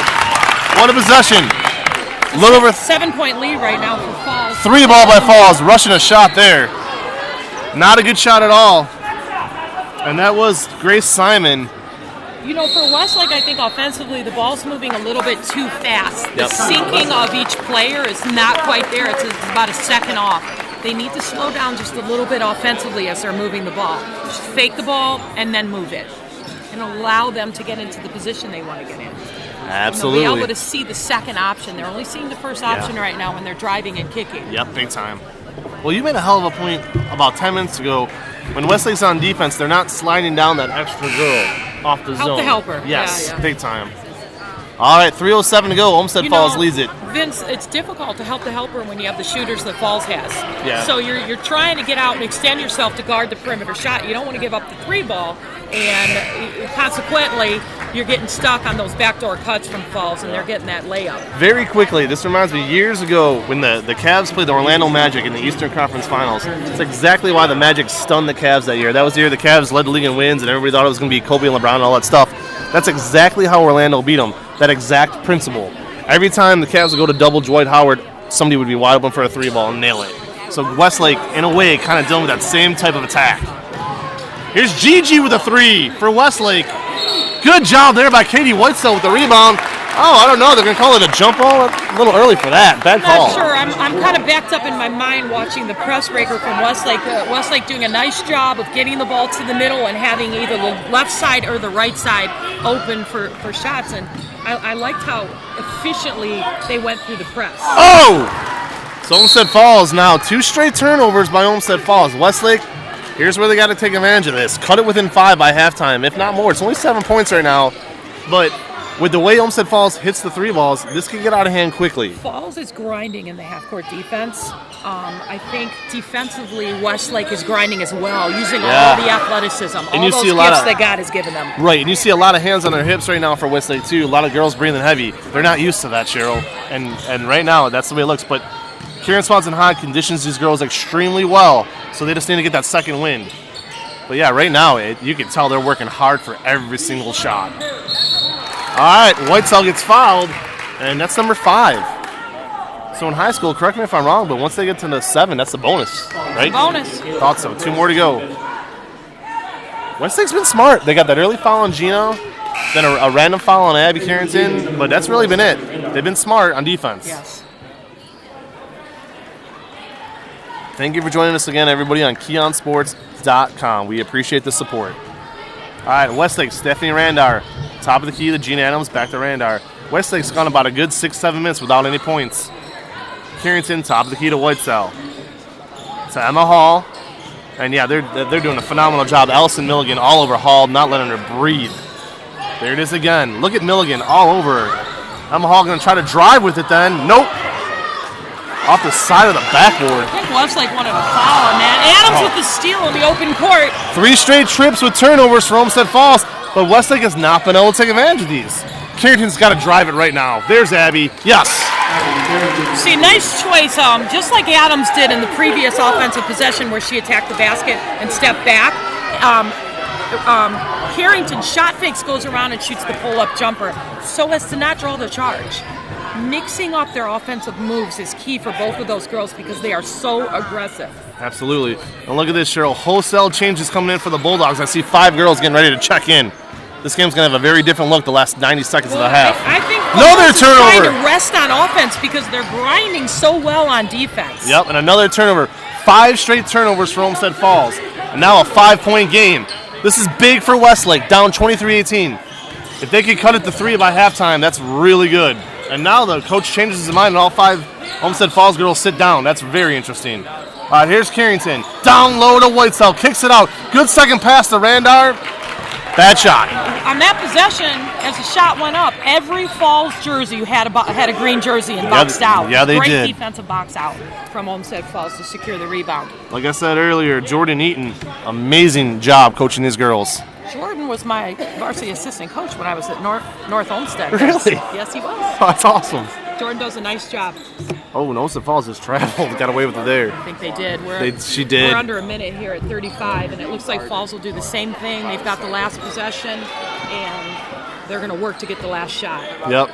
What a possession. A little over 7-point lead right now for Falls. 3-ball by Falls, rushing a shot there. Not a good shot at all. And that was Grace Simon. For Westlake, I think offensively the ball's moving a little bit too fast. The sinking of each player is not quite there. It's about a second off. They need to slow down just a little bit offensively as they're moving the ball. Just fake the ball and then move it. And allow them to get into the position they want to get in. Absolutely. They'll be able to see the second option. They're only seeing the first option right now when they're driving and kicking. Yep, big time. Well, you made a hell of a point about 10 minutes ago. When Westlake's on defense, they're not sliding down that extra girl off the zone. Help the helper. Yes, Yeah. big time. All right, 3:07 to go. Olmsted Falls leads it. Vince, it's difficult to help the helper when you have the shooters that Falls has. Yeah. So you're trying to get out and extend yourself to guard the perimeter shot. You don't want to give up the 3-ball, and consequently, you're getting stuck on those backdoor cuts from Falls, and they're getting that layup. Very quickly, this reminds me years ago when the Cavs played the Orlando Magic in the Eastern Conference Finals. It's exactly why the Magic stunned the Cavs that year. That was the year the Cavs led the league in wins, and everybody thought it was going to be Kobe and LeBron and all that stuff. That's exactly how Orlando beat them. That exact principle. Every time the Cavs would go to double Dwight Howard, somebody would be wide open for a 3-ball and nail it. So Westlake, in a way, kind of dealing with that same type of attack. Here's Gigi with a 3 for Westlake. Good job there by Katie Whitesell with the rebound. Oh, I don't know. They're going to call it a jump ball? A little early for that. Bad call. Not sure. I'm kind of backed up in my mind watching the press breaker from Westlake. Westlake doing a nice job of getting the ball to the middle and having either the left side or the right side open for shots. And I liked how efficiently they went through the press. Oh! So Olmsted Falls now. 2 straight turnovers by Olmsted Falls. Westlake, here's where they got to take advantage of this. Cut it within 5 by halftime, if not more. It's only 7 points right now. But with the way Olmsted Falls hits the 3-balls, this could get out of hand quickly. Falls is grinding in the half-court defense. I think defensively, Westlake is grinding as well, using all the athleticism, all you those see a lot gifts of- that God has given them. Right, and you see a lot of hands on their hips right now for Westlake, too. A lot of girls breathing heavy. They're not used to that, Cheryl. And right now, that's the way it looks. But Kieran Swanson-Hogg conditions these girls extremely well, so they just need to get that second win. But yeah, right now, you can tell they're working hard for every single shot. All right, Whitesell gets fouled, and that's number 5. So in high school, correct me if I'm wrong, but once they get to the 7, that's the bonus, right? Bonus. Thought so. 2 more to go. Westlake's been smart. They got that early foul on Gino, then a random foul on Abby Carrington, but that's really been it. They've been smart on defense. Yes. Thank you for joining us again, everybody, on KeonSports.com. We appreciate the support. All right, Westlake, Stephanie Randar. Top of the key to Gina Adams, back to Randar. Westlake's gone about a good 6-7 minutes without any points. Carrington, top of the key to Whitesell. To Emma Hall. And yeah, they're doing a phenomenal job. Allison Milligan all over Hall, not letting her breathe. There it is again. Look at Milligan all over her. Emma Hall going to try to drive with it then. Nope. Off the side of the backboard. I think Westlake wanted a foul on that. Adams with the steal in the open court. 3 straight trips with turnovers for Olmsted Falls, but Westlake has not been able to take advantage of these. Carrington's got to drive it right now. There's Abby. Yes. See, nice choice. Just like Adams did in the previous offensive possession where she attacked the basket and stepped back. Carrington shot fakes, goes around and shoots the pull-up jumper so as to not draw the charge. Mixing up their offensive moves is key for both of those girls because they are so aggressive. Absolutely. And look at this, Cheryl. Wholesale changes coming in for the Bulldogs. I see 5 girls getting ready to check in. This game's going to have a very different look the last 90 seconds of the half. I think another turnover. Trying to rest on offense because they're grinding so well on defense. Yep, and another turnover. 5 straight turnovers for Olmsted Falls. And now a 5-point game. This is big for Westlake, down 23-18. If they could cut it to 3 by halftime, that's really good. And now the coach changes his mind and all 5 Olmsted Falls girls sit down. That's very interesting. All right, here's Carrington. Down low to Whitesell. Kicks it out. Good second pass to Randar. Bad shot. On that possession, as the shot went up, every Falls jersey had a green jersey and boxed out. Yeah, they Great did. Defensive box out from Olmsted Falls to secure the rebound. Like I said earlier, Jordan Eaton, amazing job coaching these girls. Jordan was my varsity assistant coach when I was at North Olmsted. Really? Yes, he was. Oh, that's awesome. Jordan does a nice job. Oh, and Olmsted Falls just traveled. Got away with it there. I think they did. She did. We're under a minute here at 35, and it looks like Falls will do the same thing. They've got the last possession, and they're going to work to get the last shot. Yep.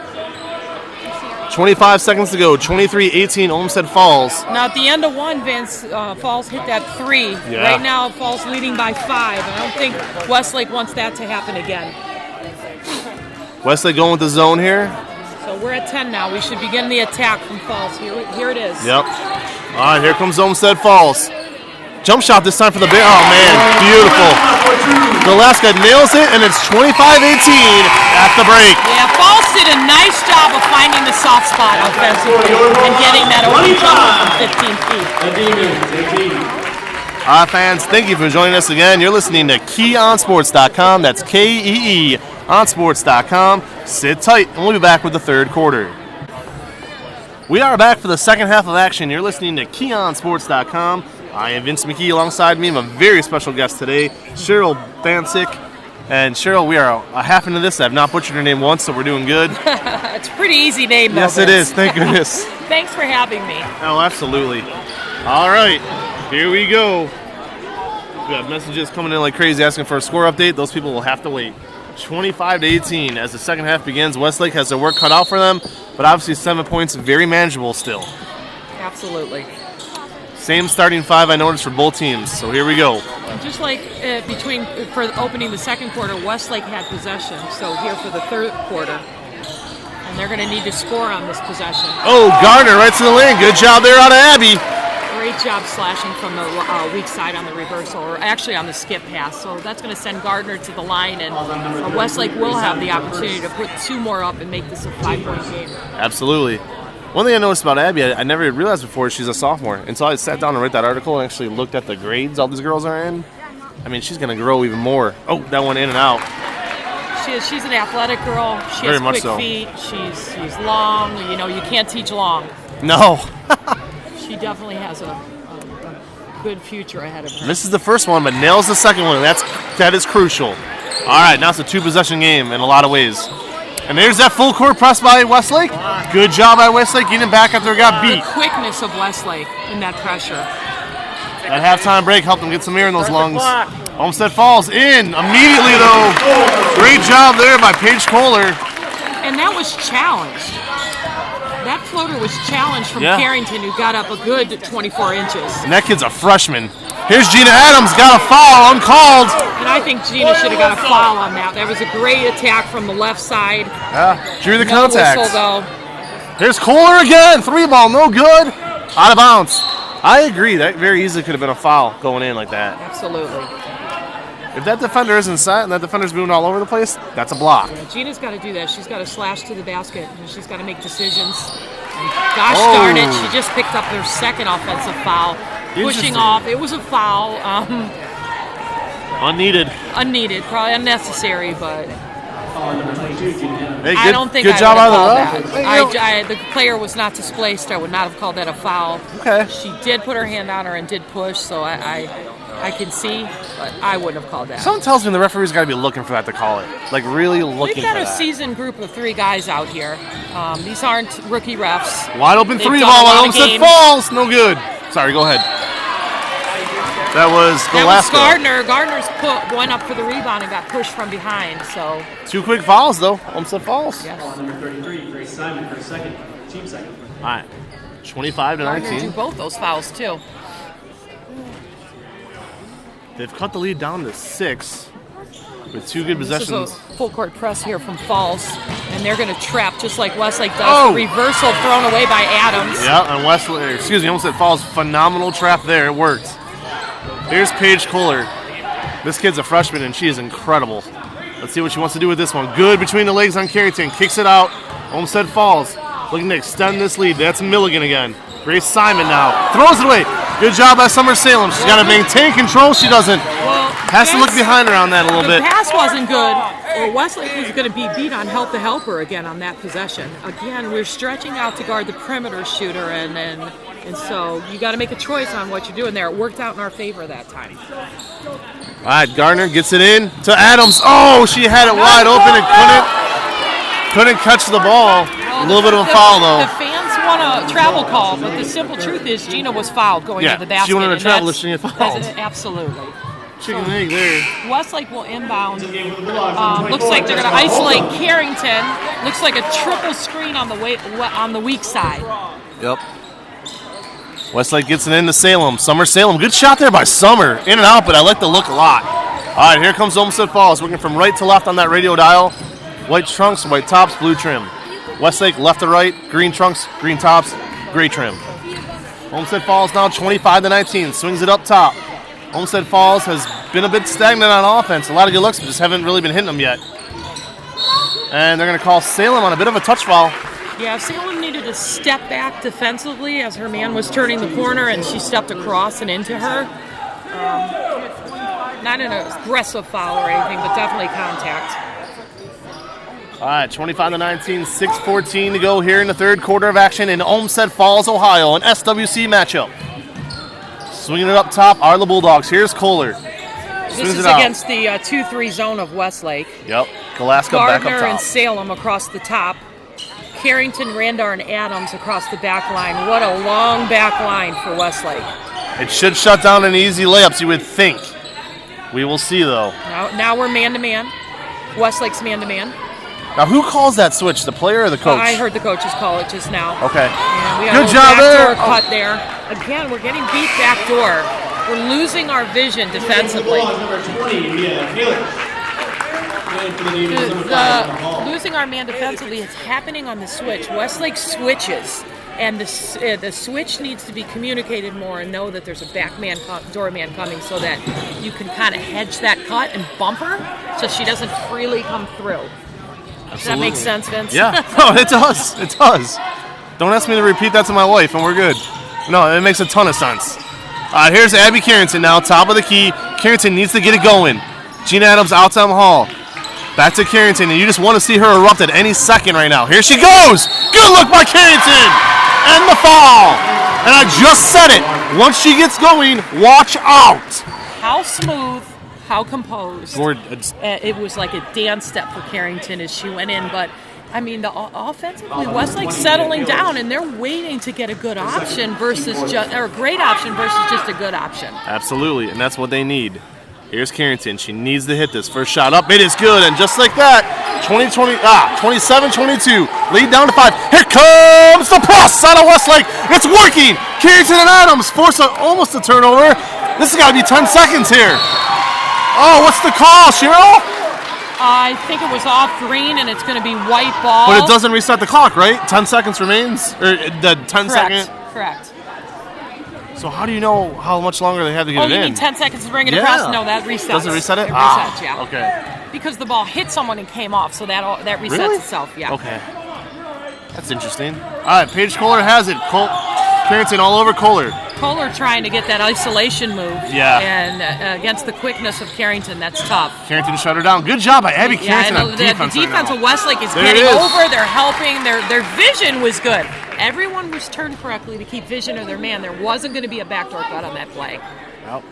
25 seconds to go. 23-18 Olmsted Falls. Now, at the end of one, Vince, Falls hit that 3. Yeah. Right now, Falls leading by 5. I don't think Westlake wants that to happen again. Westlake going with the zone here. So we're at 10 now. We should begin the attack from Falls. Here it is. Yep. All right, here comes Olmsted Falls. Jump shot this time for the Oh, man, beautiful. Gillespie nails it, and it's 25-18 at the break. Yeah, Falls did a nice job of finding the soft spot offensively and getting that open jumper from 15 feet. All right, fans, thank you for joining us again. You're listening to KeeOnSports.com. That's KEE on sports.com. Sit tight, and we'll be back with the third quarter. We are back for the second half of action. You're listening to KeeOnSports.com. I am Vince McKee. Alongside me, I'm a very special guest today, Cheryl Bancic. And Cheryl, we are a half into this. I've not butchered her name once, so we're doing good. It's a pretty easy name, though. Yes, it is. Thank goodness. Thanks for having me. Oh, absolutely. All right, here we go. We got messages coming in like crazy asking for a score update. Those people will have to wait. 25-18 as the second half begins. Westlake has their work cut out for them, but obviously 7 points, very manageable still. Absolutely. Same starting 5 I noticed for both teams, so here we go. Just like for opening the second quarter, Westlake had possession. So here for the third quarter, and they're going to need to score on this possession. Oh, Gardner right to the lane. Good job there out of Abby. Great job slashing from the weak side on the reversal, or actually on the skip pass. So that's going to send Gardner to the line, and Westlake will have the opportunity to put 2 more up and make this a 5-point game. Absolutely. One thing I noticed about Abby, I never realized before, she's a sophomore. Until I sat down and read that article and actually looked at the grades all these girls are in. I mean, she's going to grow even more. Oh, that one in and out. She's an athletic girl. She Very has much quick so. feet. She's long. You know, you can't teach long. No. She definitely has a good future ahead of her. Misses the first one, but nails the second one. That is crucial. All right, now it's a 2-possession game in a lot of ways. And there's that full court press by Westlake. Good job by Westlake getting back after it got beat. The quickness of Westlake in that pressure. That halftime break helped them get some air in those lungs. Olmsted Falls in immediately, though. Great job there by Paige Kohler. And that was challenged. That floater was challenged from Carrington, who got up a good 24 inches. And that kid's a freshman. Here's Gina Adams, got a foul, uncalled. And I think Gina should have got a foul on that. That was a great attack from the left side. Yeah, drew the No contact. whistle, though. Here's Kohler again. 3-ball, no good. Out of bounds. I agree. That very easily could have been a foul going in like that. Absolutely. If that defender isn't set and that defender's moving all over the place, that's a block. Yeah, Gina's got to do that. She's got to slash to the basket, and she's got to make decisions. And gosh darn it, she just picked up their second offensive foul. Pushing off. It was a foul. Unneeded. Unneeded. Probably unnecessary, but Hey, I don't think good I job would out have of called the that. The player was not displaced. I would not have called that a foul. Okay. She did put her hand on her and did push, so I can see, but I wouldn't have called that. Something tells me the referee's got to be looking for that to call it. Like, really looking for that. We've got a seasoned group of 3 guys out here. These aren't rookie refs. Wide open They've 3 done ball a lot on of Olmsted games. falls. No good. Sorry, go ahead. That was Gardner. Gardner's put one up for the rebound and got pushed from behind. So 2 quick fouls, though. Olmsted falls. yes. Number 33, Grace Simon for second, team second. All right. 25 to Gardner 19. do both those fouls too. They've cut the lead down to 6 with 2 good This possessions. is a full court press here from Falls, and they're going to trap just like Westlake does. Oh! Reversal thrown away by Adams. Yeah, and Olmsted falls. Phenomenal trap there. It worked. Here's Paige Kohler. This kid's a freshman, and she is incredible. Let's see what she wants to do with this one. Good between the legs on Carrington. Kicks it out. Olmsted falls. Looking to extend this lead. That's Milligan again. Grace Simon now. Throws it away. Good job by Summer Salem. She's got to maintain control. She doesn't. Well, Has to look behind her on that a little the bit. pass wasn't good. Well, Westlake was going to be beat on help the helper again on that possession. Again, we're stretching out to guard the perimeter shooter, and so you got to make a choice on what you're doing there. It worked out in our favor that time. All right, Gardner gets it in to Adams. Oh, she had it wide open and couldn't catch the ball. A little bit of a foul, though. The fans want a travel call, but the simple truth is Gina was fouled going to the basket. She wanted to and travel that's- if she didn't get fouled. Absolutely. Chicken and egg there. Westlake will inbound. Looks like they're going to isolate Carrington. Looks like a triple screen on the weak side. Yep. Westlake gets it into Salem. Summer Salem. Good shot there by Summer. In and out, but I like the look a lot. All right, here comes Olmsted Falls. Working from right to left on that radio dial. White trunks, white tops, blue trim. Westlake left to right. Green trunks, green tops, gray trim. Olmsted Falls now 25 to 19. Swings it up top. Olmsted Falls has been a bit stagnant on offense. A lot of good looks, but just haven't really been hitting them yet. And they're going to call Salem on a bit of a touch foul. Yeah, Salem needed to step back defensively as her man was turning the corner, and she stepped across and into her. Not an aggressive foul or anything, but definitely contact. All right, 25 to 19, 6:14 to go here in the third quarter of action in Olmsted Falls, Ohio, an SWC matchup. Swinging it up top are the Bulldogs. Here's Kohler. This is against the 2-3 zone of Westlake. Yep, Galaska back up Gardner top. and Salem across the top. Carrington, Randar, and Adams across the back line. What a long back line for Westlake. It should shut down any easy layups, you would think. We will see, though. Now we're man-to-man. Westlake's man-to-man. Now, who calls that switch, the player or the coach? I heard the coaches call it just now. Okay. And we got Good a job there. backdoor cut there. Again, we're getting beat backdoor. We're losing our vision defensively. Number 20, Mia Felix. Losing our man defensively is happening on the switch. Westlake switches, and the switch needs to be communicated more and know that there's a doorman coming so that you can kind of hedge that cut and bump her so she doesn't freely come through. Does that make sense, Vince? Yeah. No, it does. It does. Don't ask me to repeat that to my wife, and we're good. No, it makes a ton of sense. Here's Abby Carrington now, top of the key. Carrington needs to get it going. Gina Adams out to Hall. Back to Carrington, and you just want to see her erupt at any second right now. Here she goes! Good look by Carrington! And the foul! And I just said it. Once she gets going, watch out! How smooth, how composed. Lord, It was like a dance step for Carrington as she went in, but I mean, offensively, Westlake's settling down, and they're waiting to get a good option or a great option versus just a good option. absolutely, and that's what they need. Here's Carrington. She needs to hit this. First shot up. It is good, and just like that, 27-22. Lead down to 5. Here comes the press out of Westlake. It's working. Carrington and Adams force almost a turnover. This has got to be 10 seconds here. Oh, what's the call, Cheryl? I think it was off green, and it's going to be white ball. But it doesn't reset the clock, right? 10 seconds remains? Or the 10 second? Correct. So how do you know how much longer they have to get Oh, it you in? mean 10 seconds to bring it Yeah. across? No, that resets. Does it reset it? It resets, yeah. Okay. Because the ball hit someone and came off, so that resets Really? itself, yeah. Okay. That's interesting. All right, Paige Kohler has it. Carrington all over Kohler. Kohler trying to get that isolation move. Yeah. And against the quickness of Carrington, that's tough. Carrington shut her down. Good job by Abby Carrington and on the defense defense right now. of Westlake is There getting it is. over. They're helping. Their vision was good. Everyone was turned correctly to keep vision of their man. There wasn't going to be a backdoor cut on that play. Yep. All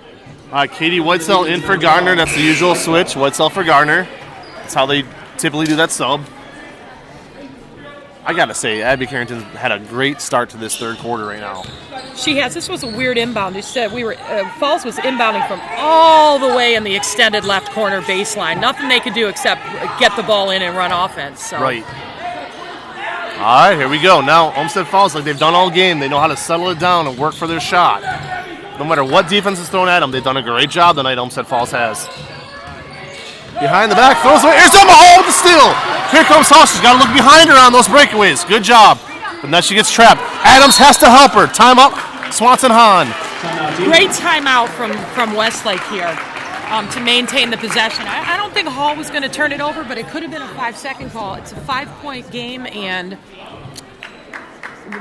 right, Katie Whitesell in for Gardner. That's the usual switch. Whitesell for Gardner. That's how they typically do that sub. I got to say, Abby Carrington had a great start to this third quarter right now. She has. This was a weird inbound. They said Falls was inbounding from all the way in the extended left corner baseline. Nothing they could do except get the ball in and run offense. So. Right. All right, here we go. Now, Olmsted Falls, like they've done all game, they know how to settle it down and work for their shot. No matter what defense is thrown at them, they've done a great job tonight, Olmsted Falls has. Behind the back, throws away. Here's Emma Hall with the steal. Here comes Hall. She's got to look behind her on those breakaways. Good job. But now she gets trapped. Adams has to help her. Time up. Swanson Hahn. Great timeout from Westlake here to maintain the possession. I don't think Hall was going to turn it over, but it could have been a 5-second call. It's a 5-point game, and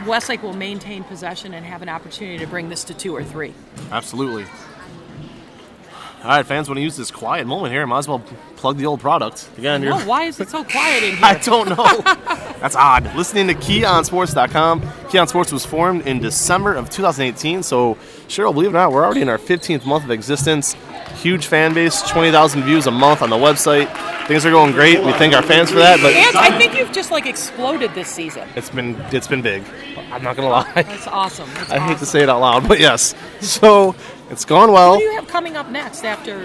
Westlake will maintain possession and have an opportunity to bring this to 2 or 3. Absolutely. All right, fans want to use this quiet moment here. Might as well plug the old product. Again, No, why is it so quiet in here? I don't know. That's odd. Listening to KeyOnSports.com. Key On Sports was formed in December of 2018. So, Cheryl, believe it or not, we're already in our 15th month of existence. Huge fan base, 20,000 views a month on the website. Things are going great. We thank our fans for that. But And I think you've just exploded this season. it's been big. I'm not gonna lie. That's awesome. That's I hate to awesome. say it out loud, but yes. So it's gone well. What do you have coming up next after?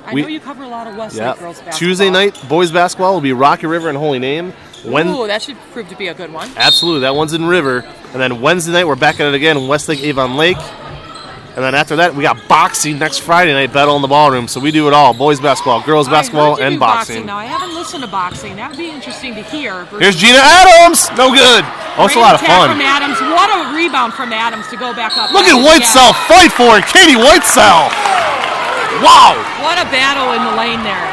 I know you cover a lot of Westlake girls basketball. Tuesday night, boys basketball will be Rocky River and Holy Name. Ooh, that should prove to be a good one. Absolutely, that one's in River. And then Wednesday night, we're back at it again, Westlake Avon Lake. And then after that, we got boxing next Friday night, Battle in the Ballroom. So we do it all, boys basketball, girls basketball, I heard you and do boxing. Now, I haven't listened to boxing. That would be interesting to hear. Here's Gina Adams! No good. Also a lot of Great attack fun. from Adams. What a rebound from Adams to go back up. Look at Whitesell fight for it. Katie Whitesell. Wow. What a battle in the lane there.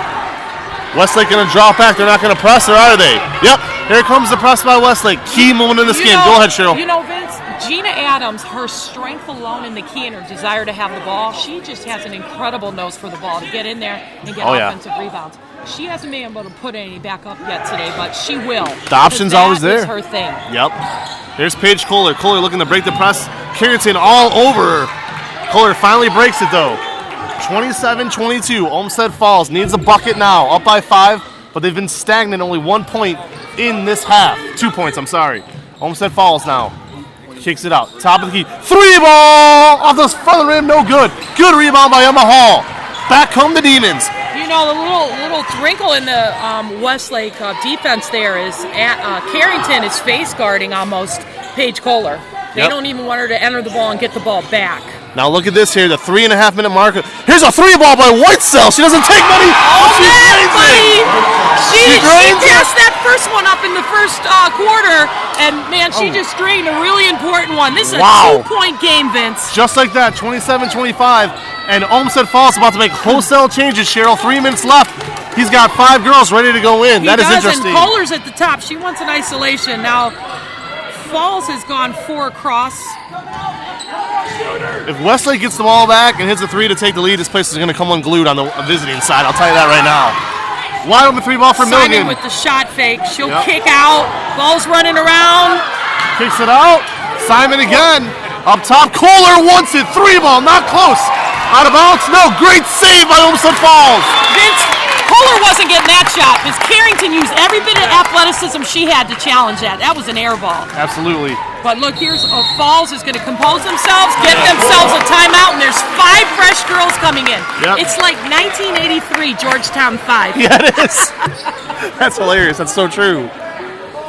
Westlake going to drop back. They're not going to press, or are they? Yep. Here comes the press by Westlake. Key moment in this game. Go ahead, Cheryl. You know, Vince, Gina Adams, her strength alone in the key and her desire to have the ball, she just has an incredible nose for the ball to get in there and get offensive rebounds. She hasn't been able to put any back up yet today, but she will. The option's always there. That is her thing. Yep. There's Paige Kohler. Kohler looking to break the press. Carrington all over her. Kohler finally breaks it, though. 27-22. Olmsted Falls needs a bucket now. Up by 5, but they've been stagnant. Only 1 point in this half. 2 points, I'm sorry. Olmsted Falls now. Kicks it out. Top of the key. 3 ball! Off the front of the rim. No good. Good rebound by Emma Hall. Back come the Demons. You know, the little wrinkle in the Westlake defense there is Carrington is face guarding almost Paige Kohler. They don't even want her to enter the ball and get the ball back. Now look at this here, the 3.5 minute marker. Here's a 3 ball by Whitesell. She doesn't take many. She drains it. She passed that first one up in the first quarter, and man, she just drained a really important one. This is a 2-point game, Vince. Just like that, 27-25, and Olmsted Falls about to make wholesale changes. Cheryl, 3 minutes left. He's got 5 girls ready to go in. That is interesting. And Kohler's at the top. She wants an isolation. Now, Falls has gone 4 across. If Westlake gets the ball back and hits a 3 to take the lead, this place is going to come unglued on the visiting side. I'll tell you that right now. Wide open 3 ball for Milligan. Simon with the shot fake. She'll kick out. Ball's running around. Kicks it out. Simon again. Up top, Kohler wants it. 3 ball, not close. Out of bounds. No, great save by Olmsted Falls. Vince, Kohler wasn't getting that shot because Carrington used every bit of athleticism she had to challenge that. That was an air ball. Absolutely. But look, here's Falls is going to compose themselves, get themselves a timeout, and there's 5 fresh girls coming in. Yep. It's like 1983 Georgetown 5. Yeah, it is. That's hilarious. That's so true.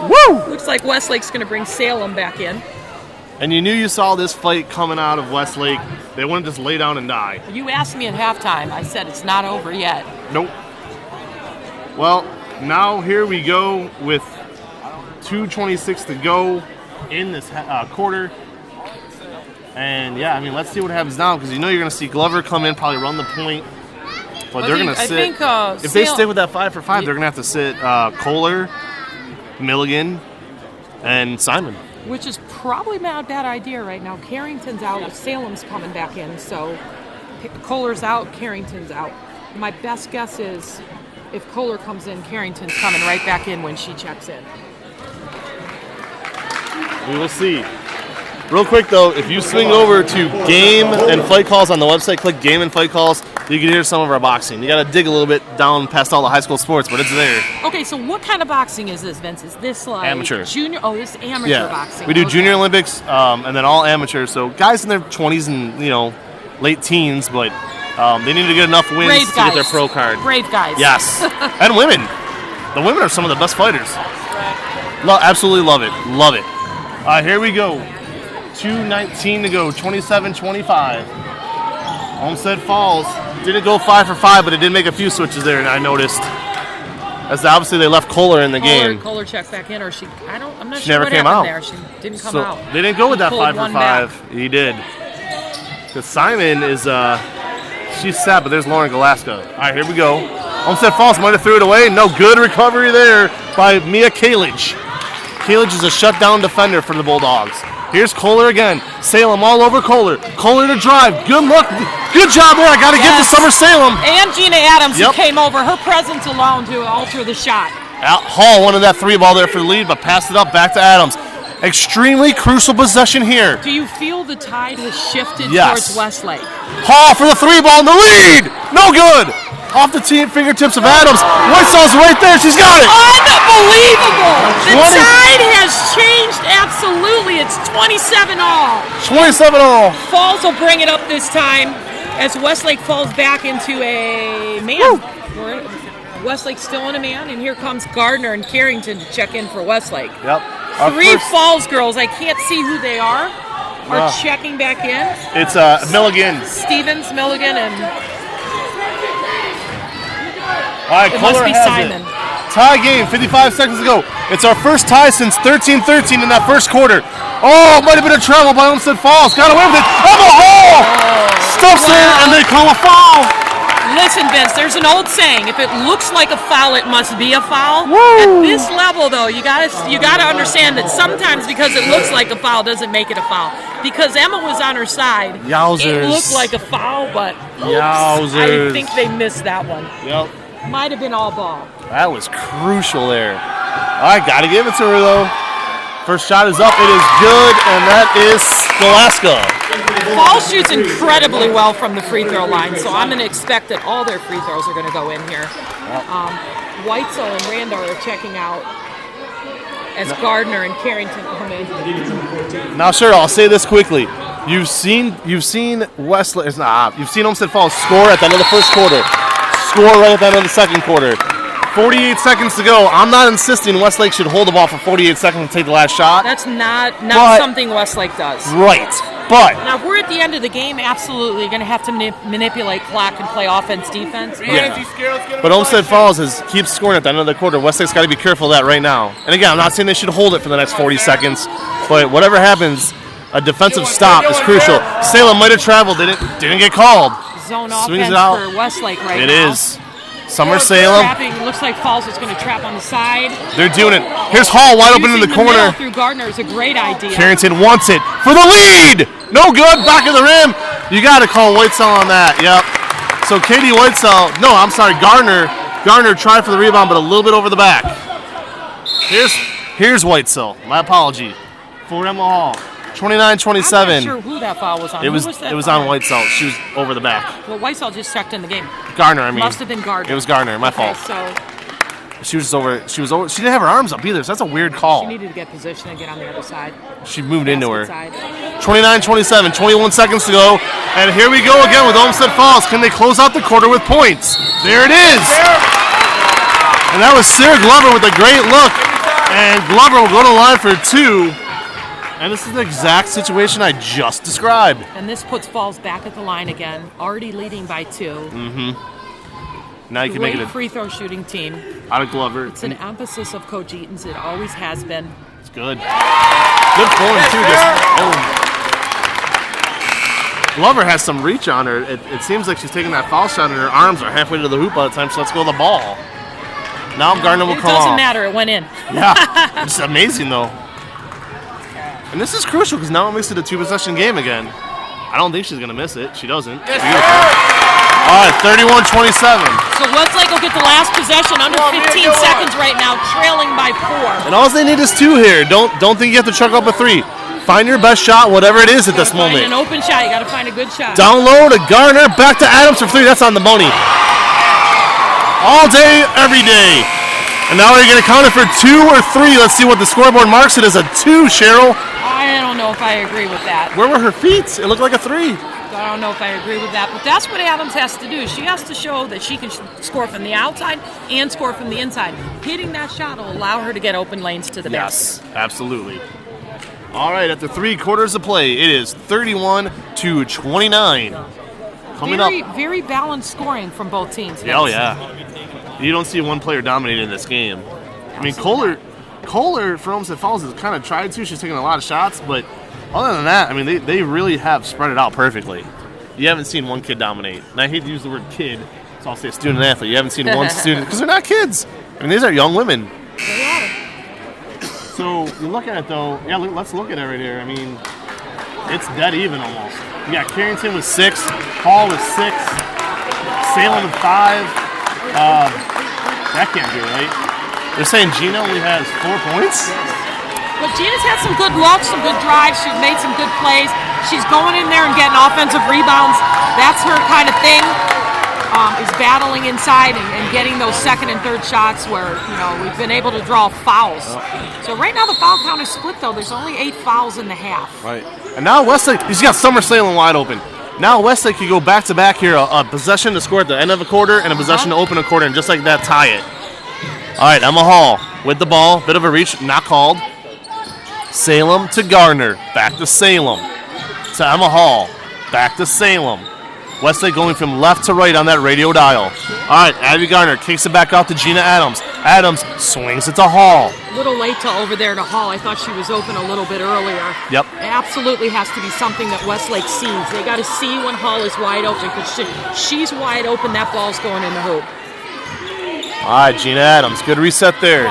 Woo! Looks like Westlake's going to bring Salem back in. And you knew you saw this fight coming out of Westlake. They wouldn't just lay down and die. You asked me at halftime. I said it's not over yet. Nope. Well, now here we go with 2:26 to go in this quarter. And yeah, I mean, let's see what happens now because you know you're going to see Glover come in, probably run the point. But they're going to sit. If they stick with that 5 for 5, they're going to have to sit Kohler, Milligan, and Simon. Which is probably not a bad idea right now. Carrington's out, Salem's coming back in, so Kohler's out, Carrington's out. My best guess is if Kohler comes in, Carrington's coming right back in when she checks in. We will see. Real quick though, if you swing over to game and fight calls on the website, click game and fight calls, you can hear some of our boxing. You got to dig a little bit down past all the high school sports, but it's there. Okay, so what kind of boxing is this, Vince? Is this like amateur? Junior? Oh, this is amateur boxing. We do junior Olympics and then all amateur. So guys in their 20s and late teens, but they need to get enough wins to get their pro card. Brave guys. Yes, and women. The women are some of the best fighters. Absolutely love it. Love it. Here we go. 2:19 to go. 27-25. Olmsted Falls didn't go 5 for 5, but it did make a few switches there, and I noticed. As obviously they left Kohler in the game. Kohler checked back in, or I'm not she sure never what came happened out. there. She didn't come So out. they didn't go with that 5 for 5. Back. He did. Because Simon is, she's sad, but there's Lauren Galaska. All right, here we go. Olmsted Falls might have threw it away. No good recovery there by Mia Kalic. Kalic is a shutdown defender for the Bulldogs. Here's Kohler again. Salem all over Kohler. Kohler to drive. Good look. Good job there. I got to give to Summer Salem. And Gina Adams, who came over. Her presence alone to alter the shot. Hall wanted that 3 ball there for the lead, but passed it up back to Adams. Extremely crucial possession here. Do you feel the tide has shifted towards Westlake? Hall for the 3 ball in the lead. No good. Off the fingertips of Adams. Whitesell's right there. She's got it. Unbelievable. The tide has changed absolutely. It's 27-all. 27-all. Falls will bring it up this time as Westlake falls back into a man. Westlake's still in a man, and here comes Gardner and Carrington to check in for Westlake. Yep. 3 Falls girls, I can't see who they are checking back in. It's Milligan. Stevens, Milligan, and all right, it must be Simon. Tie game, 55 seconds to go. It's our first tie since 13-13 in that first quarter. Oh, might have been a travel by Olmsted Falls. Got away with it. Emma Hall stuffs it, and they call a foul. Listen, Vince, there's an old saying: if it looks like a foul, it must be a foul. Woo. At this level, though, you gotta understand that sometimes because it looks like a foul doesn't make it a foul. Because Emma was on her side, Yowzers. It looked like a foul, but Yowzers. I think they missed that one. Yep. Might have been all ball. That was crucial there. I gotta give it to her though. First shot is up. It is good, and that is Galaska. Falls shoots incredibly well from the free throw line, so I'm going to expect that all their free throws are going to go in here. Whitesell and Randall are checking out as Gardner and Carrington come in. Now, sure, I'll say this quickly. You've seen Westlake. You've seen Olmsted Falls score at the end of the first quarter, score right at the end of the second quarter. 48 seconds to go. I'm not insisting Westlake should hold the ball for 48 seconds and take the last shot. That's not something Westlake does. Right. But now, if we're at the end of the game, absolutely, you're going to have to manipulate clock and play offense, defense. Yeah. But Olmsted Falls keeps scoring at the end of the quarter. Westlake's got to be careful of that right now. And again, I'm not saying they should hold it for the next 40 seconds, but whatever happens, a defensive stop is crucial. Salem might have traveled. Didn't get called. Zone Swings offense it out. for Westlake right now. It is. Summer Salem. Looks like Falls is going to trap on the side. They're doing it. Here's Hall wide open in the corner. Through Gardner is a great idea. Carrington wants it for the lead. No good. Back of the rim. You got to call Whitesell on that. Yep. So Katie Whitesell. No, I'm sorry. Gardner tried for the rebound, but a little bit over the back. Here's Whitesell. My apology. For Emma Hall. 29-27. I'm not sure who that foul was on. It was on Whitesell. She was over the back. Well, Whitesell just checked in the game. Gardner, I mean. Must have been Gardner. It was Gardner. My fault. So she was over. She didn't have her arms up either, so that's a weird call. She needed to get position and get on the other side. She moved into her. Side. 29-27, 21 seconds to go. And here we go again with Olmsted Falls. Can they close out the quarter with points? There it is. And that was Sarah Glover with a great look. And Glover will go to the line for 2. And this is the exact situation I just described. And this puts Falls back at the line again, already leading by 2. Mm-hmm. Now you can make it a free throw shooting team. Out of Glover. It's an emphasis of Coach Eaton's. It always has been. It's good. Good form too. Glover has some reach on her. It seems like she's taking that foul shot and her arms are halfway to the hoop by the time she lets go of the ball. Now Gardner will come off. It doesn't matter. It went in. Yeah, it's amazing though. And this is crucial because now it makes it a 2-possession game again. I don't think she's going to miss it. She doesn't. All right, 31-27. So Westlake will get the last possession under 15 seconds right now, trailing by 4. And all they need is 2 here. Don't think you have to chuck up a 3. Find your best shot, whatever it is at this moment. Find an open shot. You got to find a good shot. Down low to Gardner, back to Adams for 3. That's on the money. All day, every day. And now we're going to count it for 2 or 3. Let's see what the scoreboard marks it as a 2, Cheryl. I don't know if I agree with that. Where were her feet? It looked like a 3. I don't know if I agree with that, but that's what Adams has to do. She has to show that she can score from the outside and score from the inside. Hitting that shot will allow her to get open lanes to the basket. Yes, absolutely. All right, after 3 quarters of play, it is 31-29. Coming up. Very balanced scoring from both teams. Oh, yeah. You don't see one player dominating this game. I mean, Kohler for Olmsted Falls has kind of tried to. She's taking a lot of shots, but other than that, I mean, they really have spread it out perfectly. You haven't seen one kid dominate. And I hate to use the word kid, so I'll say student athlete. You haven't seen one student, because they're not kids. I mean, these are young women. They are. So you look at it, though. Yeah, let's look at it right here. I mean, it's dead even almost. You got Carrington with 6, Hall with 6, Salem with 5. That can't be right. They're saying Gina only has 4 points? But Gina's had some good looks, some good drives. She's made some good plays. She's going in there and getting offensive rebounds. That's her kind of thing, is battling inside and getting those second and third shots where, we've been able to draw fouls. So right now the foul count is split, though. There's only 8 fouls in the half. Right. And now Westlake, he's got Summer Salem wide open. Now Westlake can go back-to-back here, a possession to score at the end of a quarter and a possession to open a quarter, and just like that, tie it. All right, Emma Hall with the ball. Bit of a reach, not called. Salem to Gardner. Back to Salem. To Emma Hall. Back to Salem. Westlake going from left to right on that radio dial. All right, Abby Gardner kicks it back out to Gina Adams. Adams swings it to Hall. A little late to over there to Hall. I thought she was open a little bit earlier. Yep. It absolutely has to be something that Westlake sees. They got to see when Hall is wide open, because she's wide open, that ball's going in the hoop. All right, Gina Adams, good reset there.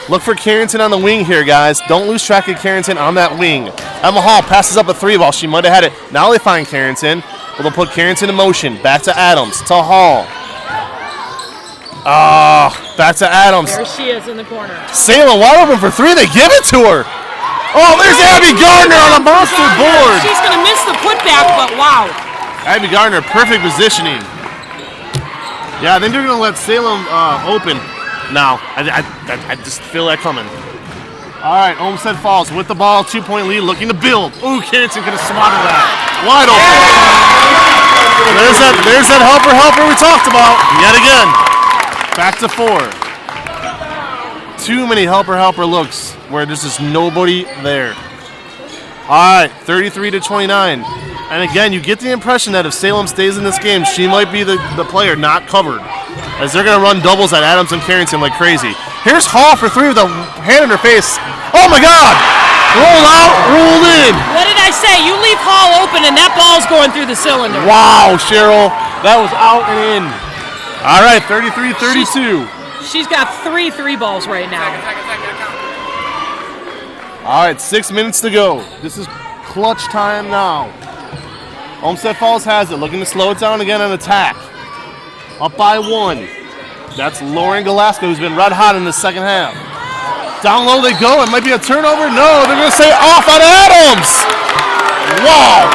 Look for Carrington on the wing here, guys. Don't lose track of Carrington on that wing. Emma Hall passes up a 3 ball. She might have had it. Now they find Carrington. Well, they'll put Carrington in motion. Back to Adams, to Hall. Back to Adams. There she is in the corner. Salem wide open for 3. They give it to her. Oh, there's Abby Gardner on a monster board. She's going to miss the putback, but wow. Abby Gardner, perfect positioning. Yeah, I think they're going to let Salem open now. I just feel that coming. All right, Olmsted Falls with the ball, 2-point lead, looking to build. Ooh, Carrington could have swatted that. Wide open. There's that helper we talked about. Yet again. Back to 4. Too many helper looks where there's just nobody there. All right, 33-29. And again, you get the impression that if Salem stays in this game, she might be the player not covered, as they're going to run doubles at Adams and Carrington like crazy. Here's Hall for 3 with a hand in her face. Oh, my God! Rolled out, rolled in. What did I say? You leave Hall open, and that ball's going through the cylinder. Wow, Cheryl. That was out and in. All right, 33-32. She's got 3 balls right now. All right, 6 minutes to go. This is clutch time now. Olmsted Falls has it, looking to slow it down again on attack. Up by 1. That's Lauren Galaska, who's been red hot in the second half. Down low they go. It might be a turnover. No, they're going to say off on Adams. Wow.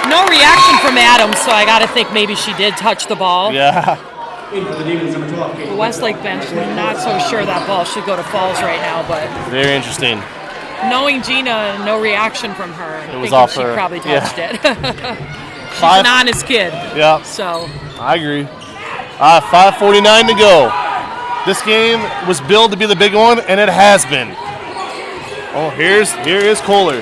No reaction from Adams, so I got to think maybe she did touch the ball. Yeah. The Westlake bench, not so sure that ball should go to Falls right now, but very interesting. Knowing Gina, no reaction from her. It was off she her. Probably touched it. She's 5. an honest kid. Yeah. So I agree. 5:49 to go. This game was billed to be the big one, and it has been. Oh, here is Kohler.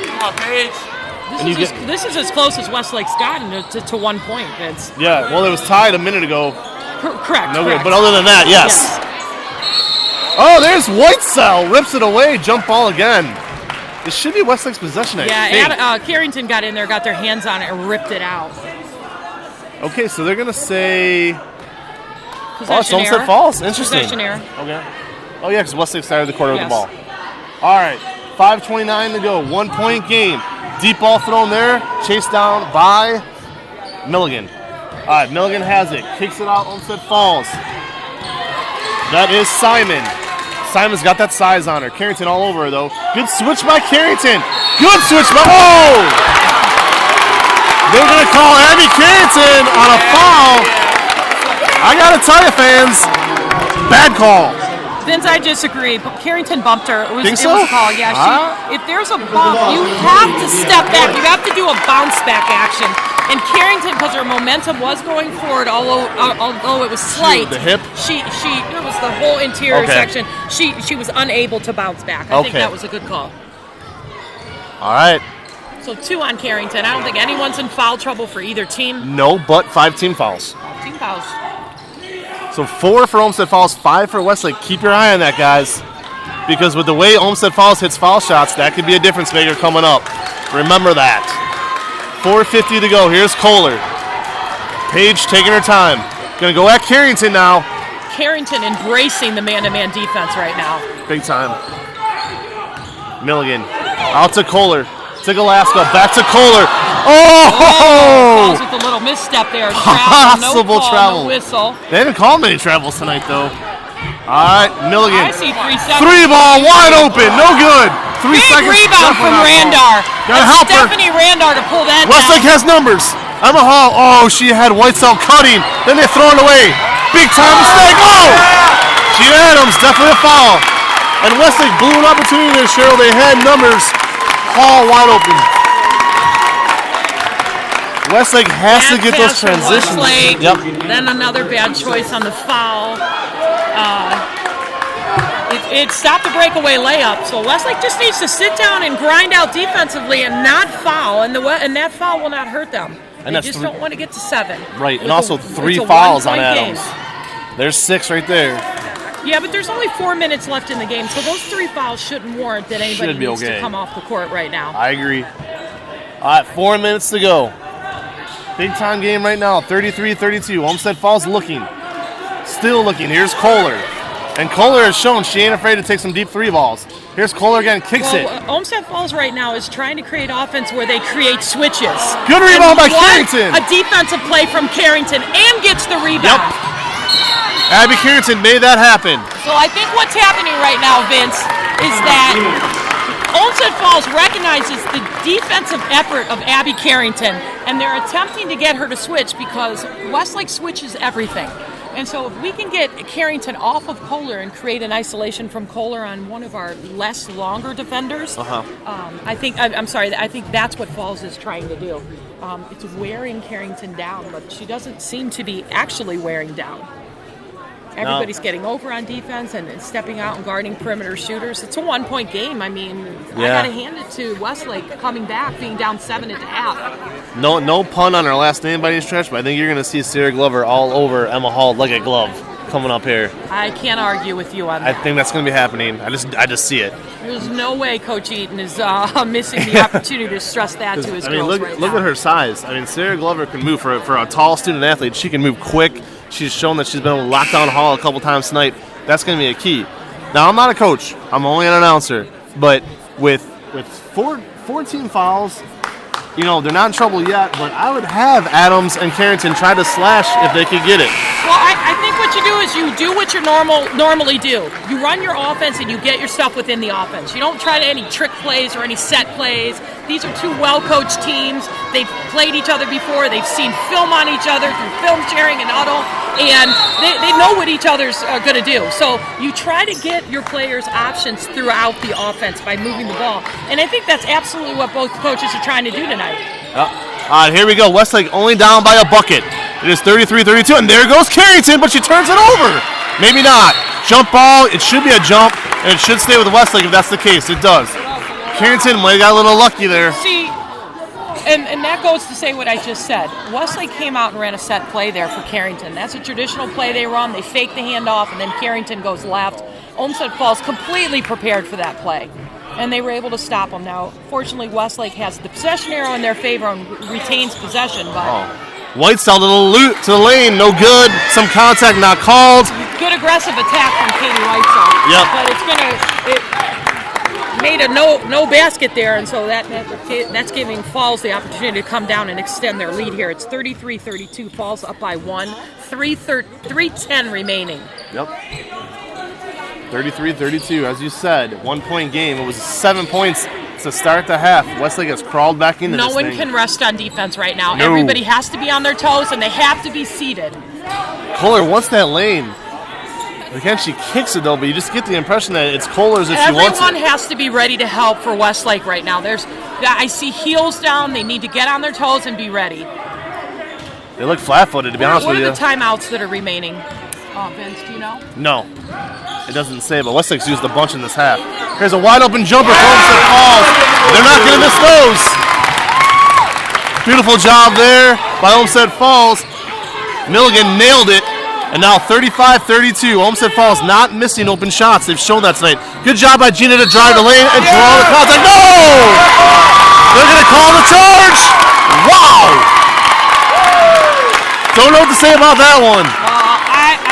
This is as close as Westlake's gotten to 1 point, Vince. Yeah, well, it was tied a minute ago. Correct. No correct. good, but other than that, yes. Oh, there's Whitesell. Rips it away. Jump ball again. This should be Westlake's possession, I think. Carrington got in there, got their hands on it, and ripped it out. Okay, so they're going to say... Possession it's Olmsted Falls. Interesting. Possession error. Okay. Oh, yeah, because Westlake started the quarter with the Yes. ball. All right, 5:29 to go. 1 point game. Deep ball thrown there. Chased down by Milligan. All right, Milligan has it. Kicks it out. Olmsted Falls. That is Simon. Simon's got that size on her. Carrington all over her, though. Good switch by Carrington. Good switch by... Oh! They're going to call Abby Carrington on a foul. I got to tell you, fans, bad call. Vince, I disagree, but Carrington bumped her. Think so? It was a call, yeah. If there's a bump, you have to step back. You have to do a bounce back action. And Carrington, because her momentum was going forward, although it was slight. The hip? It was the whole interior section. She was unable to bounce back. I think that was a good call. All right. So 2 on Carrington. I don't think anyone's in foul trouble for either team. No, but 5 team fouls. Team fouls. So 4 for Olmsted Falls, 5 for Westlake. Keep your eye on that, guys. Because with the way Olmsted Falls hits foul shots, that could be a difference maker coming up. Remember that. 4:50 to go. Here's Kohler. Paige taking her time. Gonna go at Carrington now. Carrington embracing the man-to-man defense right now. Big time. Milligan. Out to Kohler. To Galasko. Back to Kohler. Oh! Falls with a little misstep there. Possible travel. No whistle. They didn't call many travels tonight, though. All right, Milligan. I see 3 seconds. 3 ball, wide open. No good. 3 Big seconds. rebound from Randar. Gotta help her. Stephanie Randar to pull that Westlake down. has numbers. Emma Hall. Oh, she had Whitesell cutting. Then they throw it away. Big time mistake. Oh! Gina Adams, definitely a foul. And Westlake blew an opportunity there, Cheryl. They had numbers. Hall wide open. Westlake has to get those transitions. Westlake. Yep. Then another bad choice on the foul. It stopped the breakaway layup. So Westlake just needs to sit down and grind out defensively and not foul, and that foul will not hurt them. And they just don't want to get to 7. Right, and also 3 fouls on Adams. There's 6 right there. Yeah, but there's only 4 minutes left in the game, so those 3 fouls shouldn't warrant that anybody needs to come off the court right now. I agree. All right, 4 minutes to go. Big time game right now, 33-32. Olmsted Falls looking. Still looking. Here's Kohler. And Kohler has shown she ain't afraid to take some deep 3 balls. Here's Kohler again, kicks it. Olmsted Falls right now is trying to create offense where they create switches. Good rebound by Carrington. A defensive play from Carrington and gets the rebound. Yep. Abby Carrington made that happen. So I think what's happening right now, Vince, is that Olmsted Falls recognizes the defensive effort of Abby Carrington, and they're attempting to get her to switch because Westlake switches everything. And so if we can get Carrington off of Kohler and create an isolation from Kohler on one of our longer defenders, I think that's what Falls is trying to do. It's wearing Carrington down, but she doesn't seem to be actually wearing down. Everybody's getting over on defense and stepping out and guarding perimeter shooters. It's a 1-point game. I mean, I got to hand it to Westlake coming back, being down 7 at the half. No pun on her last name by any stretch, but I think you're going to see Sarah Glover all over Emma Hall like a glove coming up here. I can't argue with you on that. I think that's going to be happening. I just see it. There's no way Coach Eaton is missing the opportunity to stress that to his girls right now. Look at her size. I mean, Sarah Glover can move for a tall student athlete. She can move quick. She's shown that she's been able to lock down Hall a couple times tonight. That's going to be a key. Now, I'm not a coach. I'm only an announcer. But with 14 fouls, you know, they're not in trouble yet, but I would have Adams and Carrington try to slash if they could get it. Well, I think what you do is you do what you normally do. You run your offense and you get your stuff within the offense. You don't try to any trick plays or any set plays. These are 2 well-coached teams. They've played each other before. They've seen film on each other through film sharing and huddle, and they know what each other's going to do. So you try to get your players options throughout the offense by moving the ball, and I think that's absolutely what both coaches are trying to do tonight. All right, here we go. Westlake only down by a bucket. It is 33-32, and there goes Carrington, but she turns it over. Maybe not. Jump ball, it should be a jump, and it should stay with Westlake if that's the case. It does. Carrington might have got a little lucky there. See, and that goes to say what I just said. Westlake came out and ran a set play there for Carrington. That's a traditional play they run. They fake the handoff, and then Carrington goes left. Olmsted Falls completely prepared for that play. and they were able to stop them. Now, fortunately, Westlake has the possession arrow in their favor and retains possession, but Whitesell to the lane, no good. Some contact not called. good aggressive attack from Katie Whitesell. Yep. But it made a no basket there, and so that's giving Falls the opportunity to come down and extend their lead here. It's 33-32. Falls up by 1. 3:10 remaining. Yep. 33-32, as you said, 1 point game. It was 7 points to start the half. Westlake has crawled back into this No one thing. can rest on defense right now. No. Everybody has to be on their toes, and they have to be seated. Kohler wants that lane. Again, she kicks it though, but you just get the impression that it's Kohler's if she wants Everyone it. has to be ready to help for Westlake right now. I see heels down. They need to get on their toes and be ready. They look flat-footed, to be honest What with are you. the timeouts that are remaining? Vince, do you know? No. It doesn't say, but Westlake's used a bunch in this half. Here's a wide-open jumper for Olmsted Falls. They're not going to miss those. Beautiful job there by Olmsted Falls. Milligan nailed it. And now 35-32. Olmsted Falls not missing open shots. They've shown that tonight. Good job by Gina to drive the lane and draw the contact. No! They're going to call the charge. Wow! Don't know what to say about that one.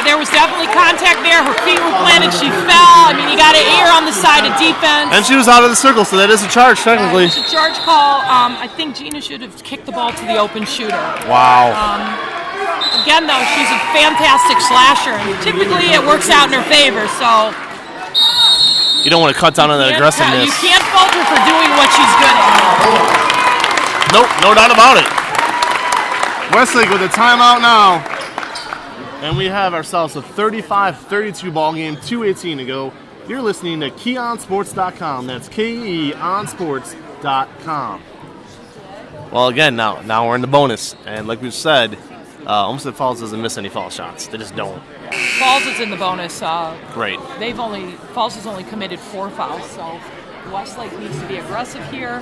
There was definitely contact there. Her feet were planted. She fell. I mean, you got to err on the side of defense. And she was out of the circle, so that is a charge technically. It's a charge call. I think Gina should have kicked the ball to the open shooter. Wow. Again, though, she's a fantastic slasher, and typically it works out in her favor. So You don't want to cut down on that aggressiveness. You can't fault her for doing what she's good at. Nope, no doubt about it. Westlake with a timeout now. And we have ourselves a 35-32 ball game, 2:18 to go. You're listening to KeyOnSports.com. That's KeyOnSports.com. Well, again, now we're in the bonus. And like we've said, Olmsted Falls doesn't miss any foul shots. They just don't. Falls is in the bonus. Right. Falls has only committed 4 fouls, so Westlake needs to be aggressive here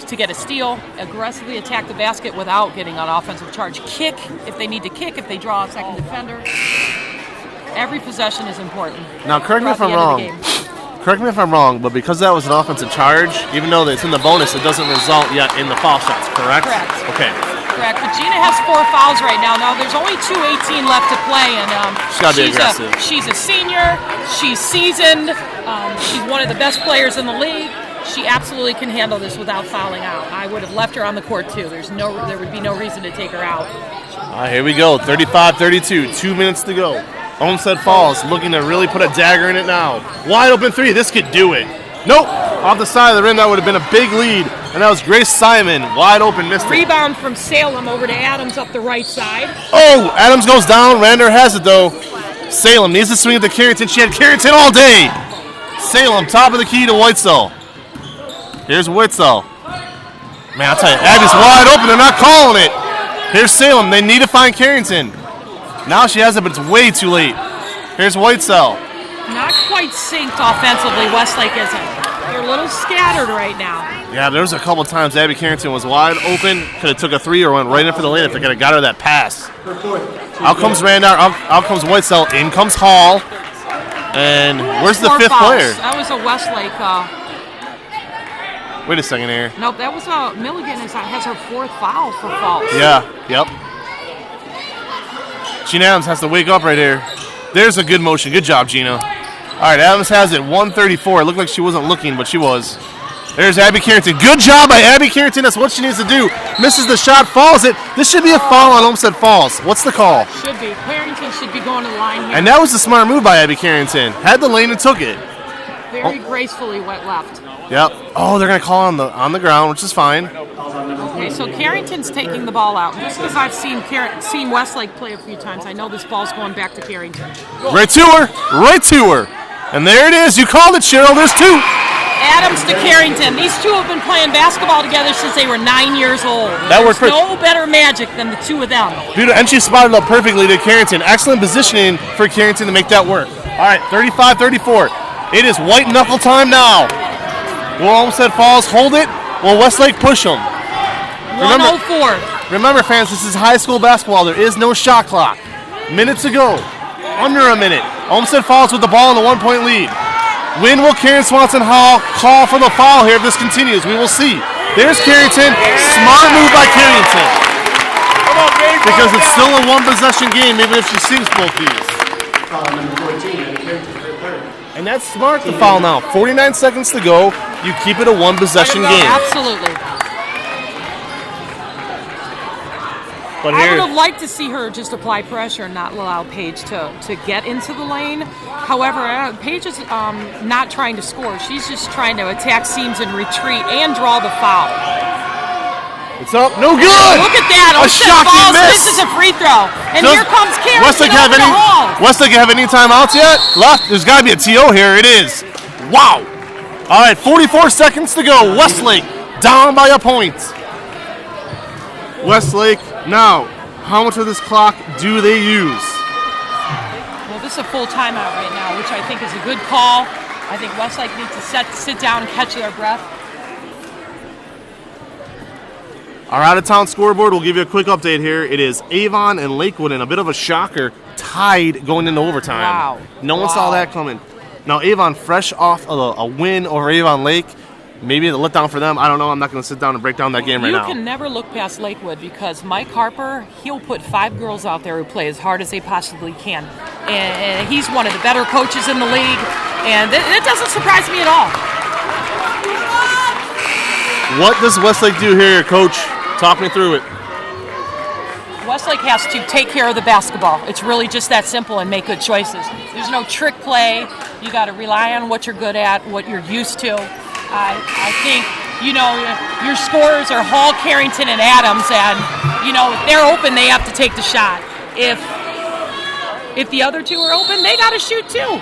to get a steal, aggressively attack the basket without getting on offensive charge. Kick if they need to kick, if they draw a second defender. Every possession is important. Now, correct me if I'm throughout the wrong. end of the game. Correct me if I'm wrong, but because that was an offensive charge, even though it's in the bonus, it doesn't result yet in the foul shots, correct? Correct. Okay. Correct, but Gina has 4 fouls right now. Now there's only 2:18 left to play, and She's gotta be aggressive. She's a senior. She's seasoned. She's one of the best players in the league. She absolutely can handle this without fouling out. I would have left her on the court too. There would be no reason to take her out. All right, here we go. 35-32. 2 minutes to go. Olmsted Falls looking to really put a dagger in it now. Wide open three. This could do it. Nope. Off the side of the rim, that would have been a big lead. And that was Grace Simon. Wide open, missed it. Rebound from Salem over to Adams up the right side. Oh, Adams goes down. Rander has it, though. Salem needs to swing it to Carrington. She had Carrington all day. Salem, top of the key to Whitesell. Here's Whitesell. Man, I'll tell you, Abby's wide open. They're not calling it. Here's Salem. They need to find Carrington. Now she has it, but it's way too late. Here's Whitesell. Not quite synced offensively, Westlake isn't. They're a little scattered right now. Yeah, there was a couple times Abby Carrington was wide open. Could have took a three or went right in for the lane if they could have got her that pass. Out comes Randar. Out comes Whitesell. In comes Hall. And where's the 5th player? That was a Westlake. Wait a second here. Nope, that was Milligan has her 4th foul for Falls. Yeah, yep. Gina Adams has to wake up right here. There's a good motion. Good job, Gina. All right, Adams has it. 134. It looked like she wasn't looking, but she was. There's Abby Carrington. Good job by Abby Carrington. That's what she needs to do. Misses the shot, falls it. This should be a foul on Olmsted Falls. What's the call? Should be. Carrington should be going to the line here. And that was a smart move by Abby Carrington. Had the lane and took it. Very gracefully went left. Yep. Oh, they're going to call on the ground, which is fine. Okay, so Carrington's taking the ball out. Just because I've seen Westlake play a few times, I know this ball's going back to Carrington. Right to her. Right to her. And there it is. You called it, Cheryl. There's 2. Adams to Carrington. These two have been playing basketball together since they were 9 years old. That There's no better magic than the two of them. Beautiful. And she spotted up perfectly to Carrington. Excellent positioning for Carrington to make that work. All right, 35-34. It is white knuckle time now. Will Olmsted Falls hold it? Will Westlake push them? 104. Remember, fans, this is high school basketball. There is no shot clock. Minutes to go. Under a minute. Olmsted Falls with the ball in the 1-point lead. When will Karen Swanson Hall call for the foul here if this continues? We will see. There's Carrington. Smart move by Carrington. Because it's still a one-possession game, even if she sinks both these. Foul number 14, Carrington for third. And that's smart to foul now. 49 seconds to go. You keep it a one-possession game. Absolutely. But I here, would have liked to see her just apply pressure and not allow Paige to get into the lane. However, Paige is not trying to score. She's just trying to attack seams and retreat and draw the foul. it's up. No good. Look at that. A Olmsted shocking falls. miss. This is a free throw. And Does here comes Karen Westlake have over any? the hall. Westlake have any timeouts yet? Left. There's got to be a TO here. It is. Wow. All right. 44 seconds to go. Westlake down by a point. Westlake now. How much of this clock do they use? Well, this is a full timeout right now, which I think is a good call. I think Westlake needs to sit down and catch their breath. Our out-of-town scoreboard will give you a quick update here. It is Avon and Lakewood, and a bit of a shocker, tied going into overtime. Wow. No one saw that coming. Now, Avon fresh off a win over Avon Lake. Maybe a letdown for them. I don't know. I'm not going to sit down and break down that game right now. You can never look past Lakewood because Mike Harper, he'll put 5 girls out there who play as hard as they possibly can. And he's one of the better coaches in the league. And it doesn't surprise me at all. What does Westlake do here, Coach? Talk me through it. Westlake has to take care of the basketball. It's really just that simple and make good choices. There's no trick play. You got to rely on what you're good at, what you're used to. I think, your scorers are Hall, Carrington, and Adams, and, if they're open, they have to take the shot. If the other two are open, they got to shoot too.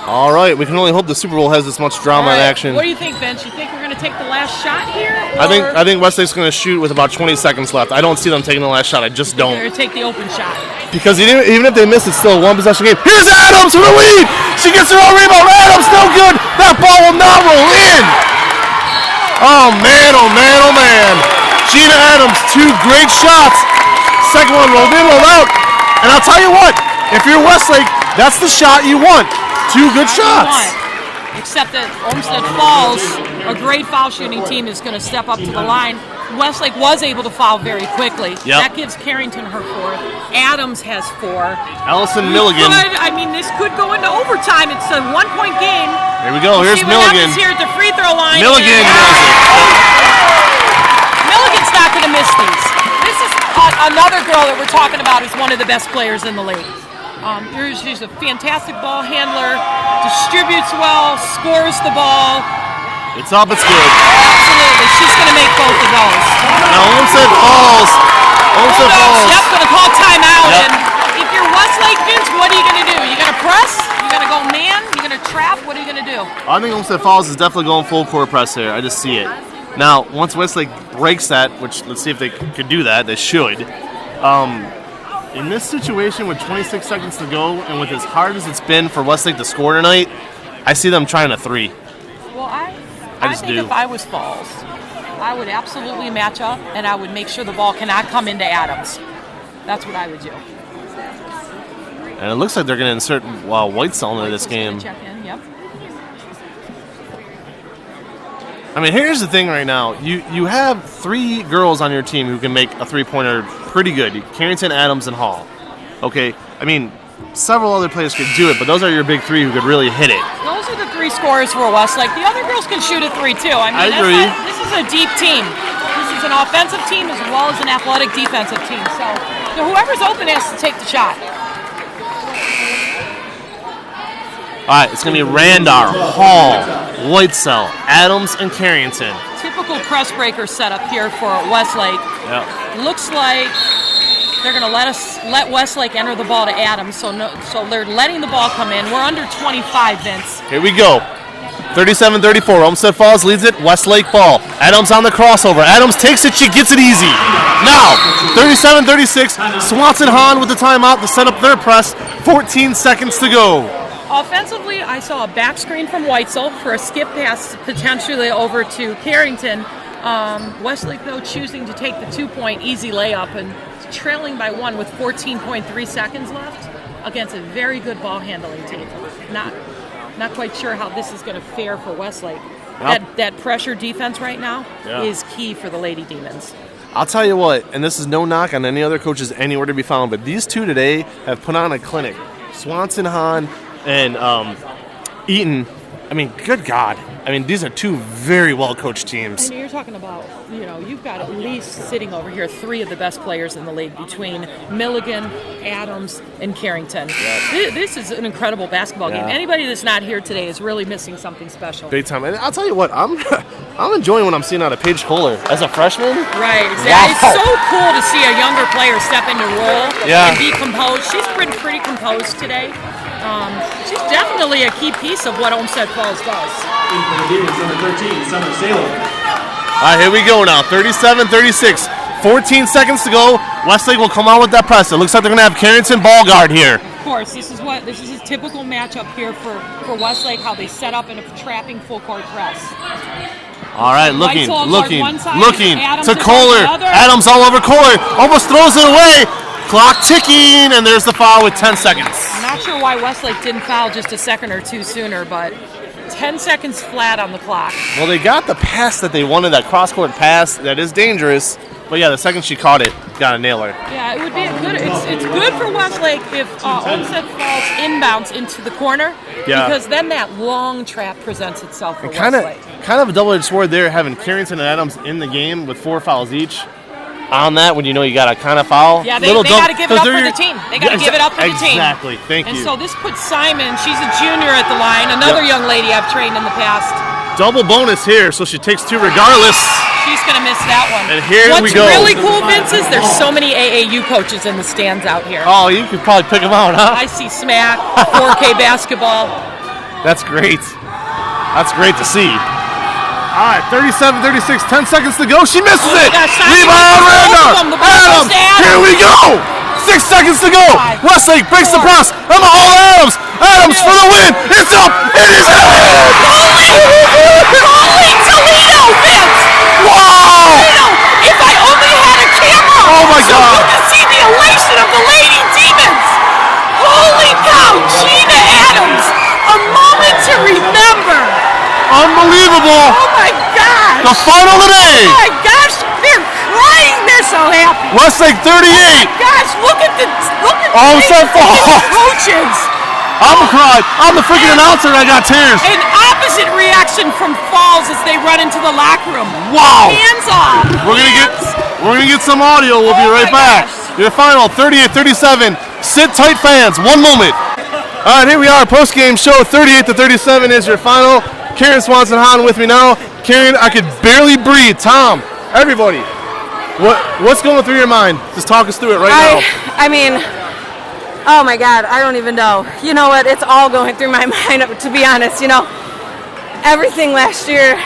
All right, we can only hope the Super Bowl has this much drama in action. What do you think, Vince? You think we're going to take the last shot here? I think Westlake's going to shoot with about 20 seconds left. I don't see them taking the last shot. I just don't. They're going to take the open shot. Because even if they miss, it's still a one-possession game. Here's Adams for the lead. She gets her own rebound. Adams, no good. That ball will not roll in. Oh, man, oh, man, oh, man. Gina Adams, 2 great shots. Second one rolled in, rolled out. And I'll tell you what, if you're Westlake, that's the shot you want. 2 good shots. Except that Olmsted Falls, a great foul shooting team, is going to step up to the line. Westlake was able to foul very quickly. Yep. That gives Carrington her 4th. Adams has 4. Allison Milligan. This could go into overtime. It's a 1-point game. Here we go. Here's See what Milligan. happens here at the free throw line. Milligan does it. Milligan's not going to miss these. This is another girl that we're talking about who's one of the best players in the league. She's a fantastic ball handler, distributes well, scores the ball. It's up, it's good. Absolutely, she's going to make both of those. Now Olmsted falls. Olmsted falls. Yep, going to call timeout. Yep. And if you're Westlake, Vince, what are you going to do? You going to press? You going to go man? You going to trap? What are you going to do? I think Olmsted Falls is definitely going full court press here. I just see it. Now, once Westlake breaks that, which let's see if they could do that. They should. In this situation with 26 seconds to go, and with as hard as it's been for Westlake to score tonight, I see them trying a 3. Well, I just think do. if I was Falls, I would absolutely match up, and I would make sure the ball cannot come into Adams. That's what I would do. And it looks like they're going to insert Whitesell into this game. Check in, yep. I mean, here's the thing right now. You have 3 girls on your team who can make a 3-pointer pretty good. Carrington, Adams, and Hall. Okay? I mean, several other players could do it, but those are your big 3 who could really hit it. Those are the 3 scorers for Westlake. The other girls can shoot a 3 too. I mean, I agree. This is a deep team. This is an offensive team as well as an athletic defensive team. So whoever's open has to take the shot. All right, it's going to be Randar, Hall, Whitesell, Adams, and Carrington. Typical press breaker setup here for Westlake. Yep. Looks like they're going to let Westlake enter the ball to Adams, so they're letting the ball come in. We're under 25, Vince. Here we go. 37-34. Olmsted Falls leads it. Westlake ball. Adams on the crossover. Adams takes it. She gets it easy. Now, 37-36. Swanson Hahn with the timeout to set up their press. 14 seconds to go. Offensively, I saw a back screen from Whitesell for a skip pass potentially over to Carrington. Westlake, though, choosing to take the 2-point easy layup and trailing by 1 with 14.3 seconds left against a very good ball handling team. Not quite sure how this is going to fare for Westlake. Yep. That pressure defense right now is key for the Lady Demons. I'll tell you what, and this is no knock on any other coaches anywhere to be found, but these two today have put on a clinic. Swanson Hahn and Eaton. I mean, good God. I mean, these are two very well-coached teams. And you're talking about, you've got at least sitting over here 3 of the best players in the league between Milligan, Adams, and Carrington. Yep. This is an incredible basketball game. Anybody that's not here today is really missing something special. Big time. And I'll tell you what, I'm enjoying what I'm seeing out of Paige Kohler as a freshman. Right. Wow. It's so cool to see a younger player step into role and be composed. She's been pretty composed today. She's definitely a key piece of what Olmsted Falls does. Number 13, Summer Salem. All right, here we go now. 37-36. 14 seconds to go. Westlake will come out with that press. It looks like they're going to have Carrington ball guard here. Of course, this is a typical matchup here for Westlake, how they set up in a trapping full court press. All right, looking Adams to Kohler. Adams all over Kohler. Almost throws it away. Clock ticking, and there's the foul with 10 seconds. I'm not sure why Westlake didn't foul just a second or two sooner, but 10 seconds flat on the clock. Well, they got the pass that they wanted, that cross-court pass. That is dangerous. But, yeah, the second she caught it, got a nailer. Yeah, it would be good. It's good for Westlake if Olmsted falls inbounds into the corner because then that long trap presents itself for Westlake. Kind of a double-edged sword there, having Carrington and Adams in the game with 4 fouls each. On that, when you know you got to kind of foul. Yeah, they got to give it up for the team. They got to give it up for the team. Exactly. Thank you. And so this puts Simon, she's a junior at the line, another young lady I've trained in the past. Double bonus here, so she takes 2 regardless. She's going to miss that one. And here we go. What's really cool, Vince, is there's so many AAU coaches in the stands out here. Oh, you could probably pick them out, huh? I see Smack, 4K basketball. That's great. That's great to see. All right, 37-36, 10 seconds to go. She misses it. Rebound, Randolph. Adams. Here we go. 6 seconds to go. Westlake breaks the press. Emma Hall Adams. Adams for the win. It's up. It is in. Holy Toledo, Vince. Wow. If I only had a camera. Oh, my God. So you can see the elation of the Lady Demons. Holy cow, Gina Adams. A moment to remember. Unbelievable. Oh, my gosh. The final today. Oh, my gosh. They're crying. They're so happy. Westlake 38. Oh, my gosh. Look at the Olmsted Falls. coaches. I'm crying. I'm the freaking announcer and I got tears. An opposite reaction from Falls as they run into the locker room. Wow. Hands off. We're gonna get some audio. We'll be right back. Your final 38-37. Sit tight, fans. 1 moment. All right, here we are. Post-game show 38-37 is your final. Karen Swanson Hahn with me now. Karen, I could barely breathe. Tom, everybody, what's going through your mind? Just talk us through it right now. I mean, oh my God, I don't even know. You know what? It's all going through my mind, to be honest. Everything last year,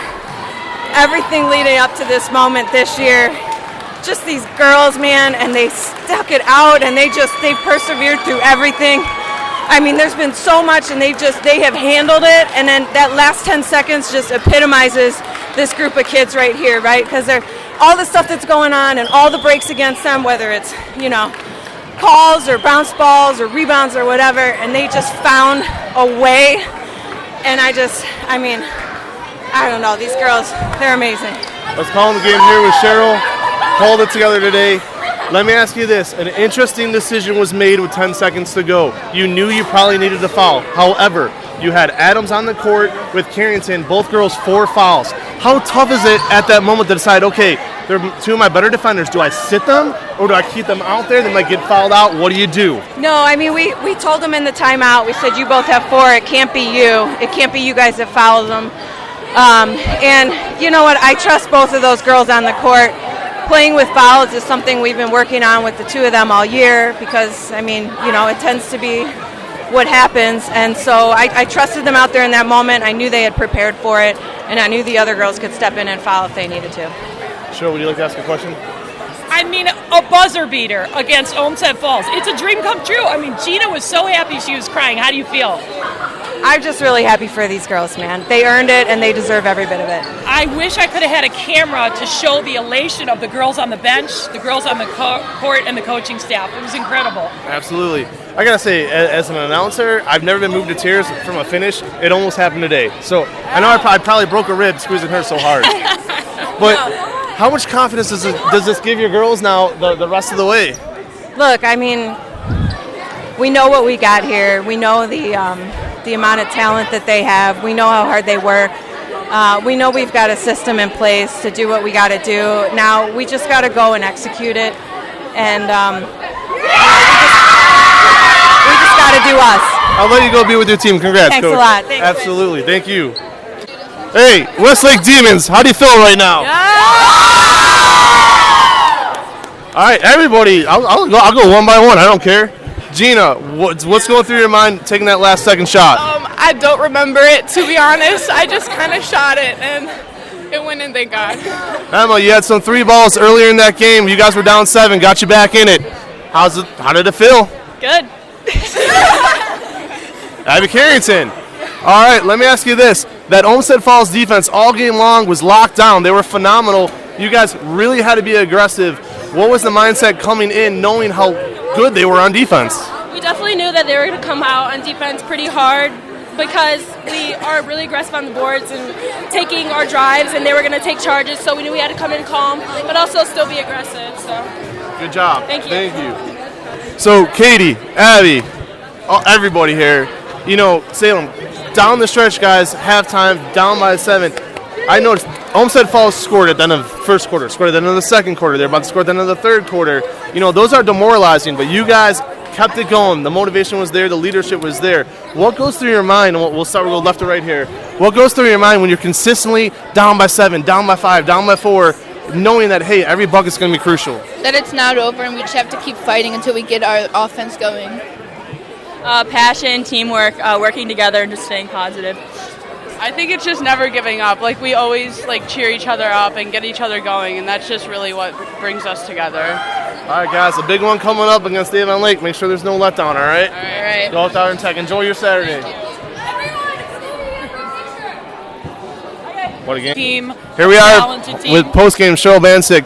everything leading up to this moment this year, just these girls, man, and they stuck it out and they've persevered through everything. I mean, there's been so much, and they have handled it, and then that last 10 seconds just epitomizes this group of kids right here, right? Because they're all the stuff that's going on and all the breaks against them, whether it's, calls or bounce balls or rebounds or whatever, and they just found a way, and I don't know, these girls, they're amazing. Let's call the game here with Cheryl. Hold it together today. Let me ask you this. An interesting decision was made with 10 seconds to go. You knew you probably needed to foul. However, you had Adams on the court with Carrington, both girls 4 fouls. How tough is it at that moment to decide, okay, they're 2 of my better defenders. Do I sit them or do I keep them out there? They might get fouled out. What do you do? No, I mean, we told them in the timeout. We said, you both have 4. It can't be you. It can't be you guys that fouled them. And you know what? I trust both of those girls on the court. Playing with fouls is something we've been working on with the 2 of them all year because, it tends to be what happens. And so I trusted them out there in that moment. I knew they had prepared for it, and I knew the other girls could step in and foul if they needed to. Sure, would you like to ask a question? A buzzer beater against Olmsted Falls. It's a dream come true. Gina was so happy she was crying. How do you feel? I'm just really happy for these girls, man. They earned it, and they deserve every bit of it. I wish I could have had a camera to show the elation of the girls on the bench, the girls on the court, and the coaching staff. It was incredible. Absolutely. I gotta say, as an announcer, I've never been moved to tears from a finish. It almost happened today. So I know I probably broke a rib squeezing her so hard. But how much confidence does this give your girls now the rest of the way? Look, I mean, we know what we got here. We know the amount of talent that they have. We know how hard they work. We know we've got a system in place to do what we got to do. Now we just got to go and execute it, and we just got to do us. I'll let you go be with your team. Congrats, Thanks Coach. a lot. Thanks. Absolutely. Thank you. Hey, Westlake Demons, how do you feel right now? All right, everybody, I'll go one by one. I don't care. Gina, what's going through your mind taking that last second shot? I don't remember it, to be honest. I just kind of shot it, and it went in, thank God. Emma, you had some 3 balls earlier in that game. You guys were down 7, got you back in it. How did it feel? Good. Abby Carrington. All right, let me ask you this. That Olmsted Falls defense all game long was locked down. They were phenomenal. You guys really had to be aggressive. What was the mindset coming in knowing how good they were on defense? We definitely knew that they were going to come out on defense pretty hard because we are really aggressive on the boards and taking our drives, and they were going to take charges, so we knew we had to come in calm, but also still be aggressive. So, good job. Thank you. Thank you. So, Katie, Abby, everybody here, Salem, down the stretch, guys, halftime, down by 7. I noticed Olmsted Falls scored at the end of the first quarter, scored at the end of the second quarter. They're about to score at the end of the third quarter. Those are demoralizing, but you guys kept it going. The motivation was there. The leadership was there. What goes through your mind, and we'll start, we'll go left to right here. What goes through your mind when you're consistently down by 7, down by 5, down by 4, knowing that, hey, every bucket's going to be crucial? That it's not over, and we just have to keep fighting until we get our offense going. passion, teamwork, working together, and just staying positive. I think it's just never giving up. Like, we always cheer each other up and get each other going, and that's just really what brings us together. All right, guys, a big one coming up against Avon Lake. Make sure there's no letdown, all right? All right. Go out there and tech. Enjoy your Saturday. What a game. Team. Here we are Talented team. with post-game Cheryl Bansick.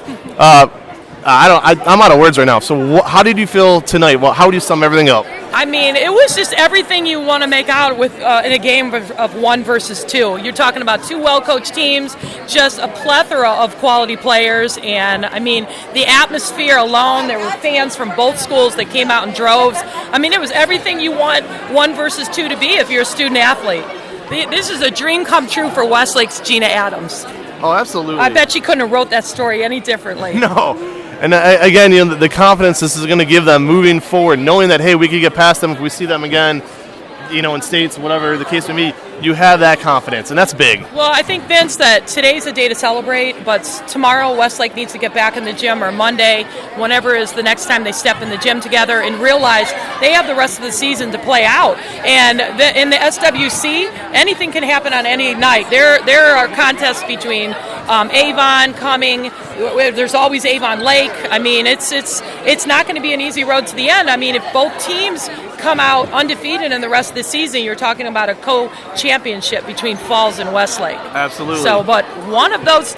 I'm out of words right now. So how did you feel tonight? Well, how would you sum everything up? I mean, it was just everything you want to make out with in a game of 1 versus 2. You're talking about 2 well-coached teams, just a plethora of quality players, and I mean, the atmosphere alone. There were fans from both schools that came out in droves. I mean, it was everything you want 1 versus 2 to be if you're a student athlete. This is a dream come true for Westlake's Gina Adams. Oh, absolutely. I bet she couldn't have wrote that story any differently. No. And again, the confidence this is going to give them moving forward, knowing that, hey, we could get past them if we see them again, in states, whatever the case may be. You have that confidence, and that's big. Well, I think, Vince, that today's a day to celebrate, but tomorrow Westlake needs to get back in the gym, or Monday, whenever is the next time they step in the gym together, and realize they have the rest of the season to play out. And in the SWC, anything can happen on any night. There are contests between Avon coming. There's always Avon Lake. I mean, it's not going to be an easy road to the end. I mean, if both teams come out undefeated in the rest of the season, you're talking about a co-championship between Falls and Westlake. Absolutely. So, but one of those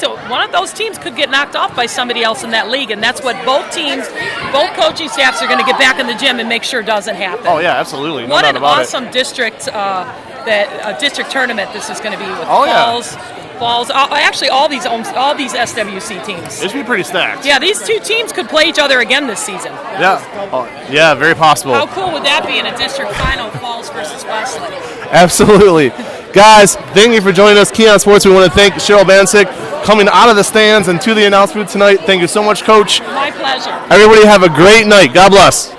teams could get knocked off by somebody else in that league, and that's what both coaching staffs are going to get back in the gym and make sure doesn't happen. Oh yeah, absolutely. No what doubt an about awesome district district tournament this is going to be with Falls. Actually, all these SWC teams. It should be pretty stacked. Yeah, these 2 teams could play each other again this season. Yeah, very possible. How cool would that be in a district final, Falls versus Westlake? Absolutely. Guys, thank you for joining us. Keon Sports, we want to thank Cheryl Bansick coming out of the stands and to the announcement tonight. Thank you so much, Coach. My pleasure. Everybody have a great night. God bless.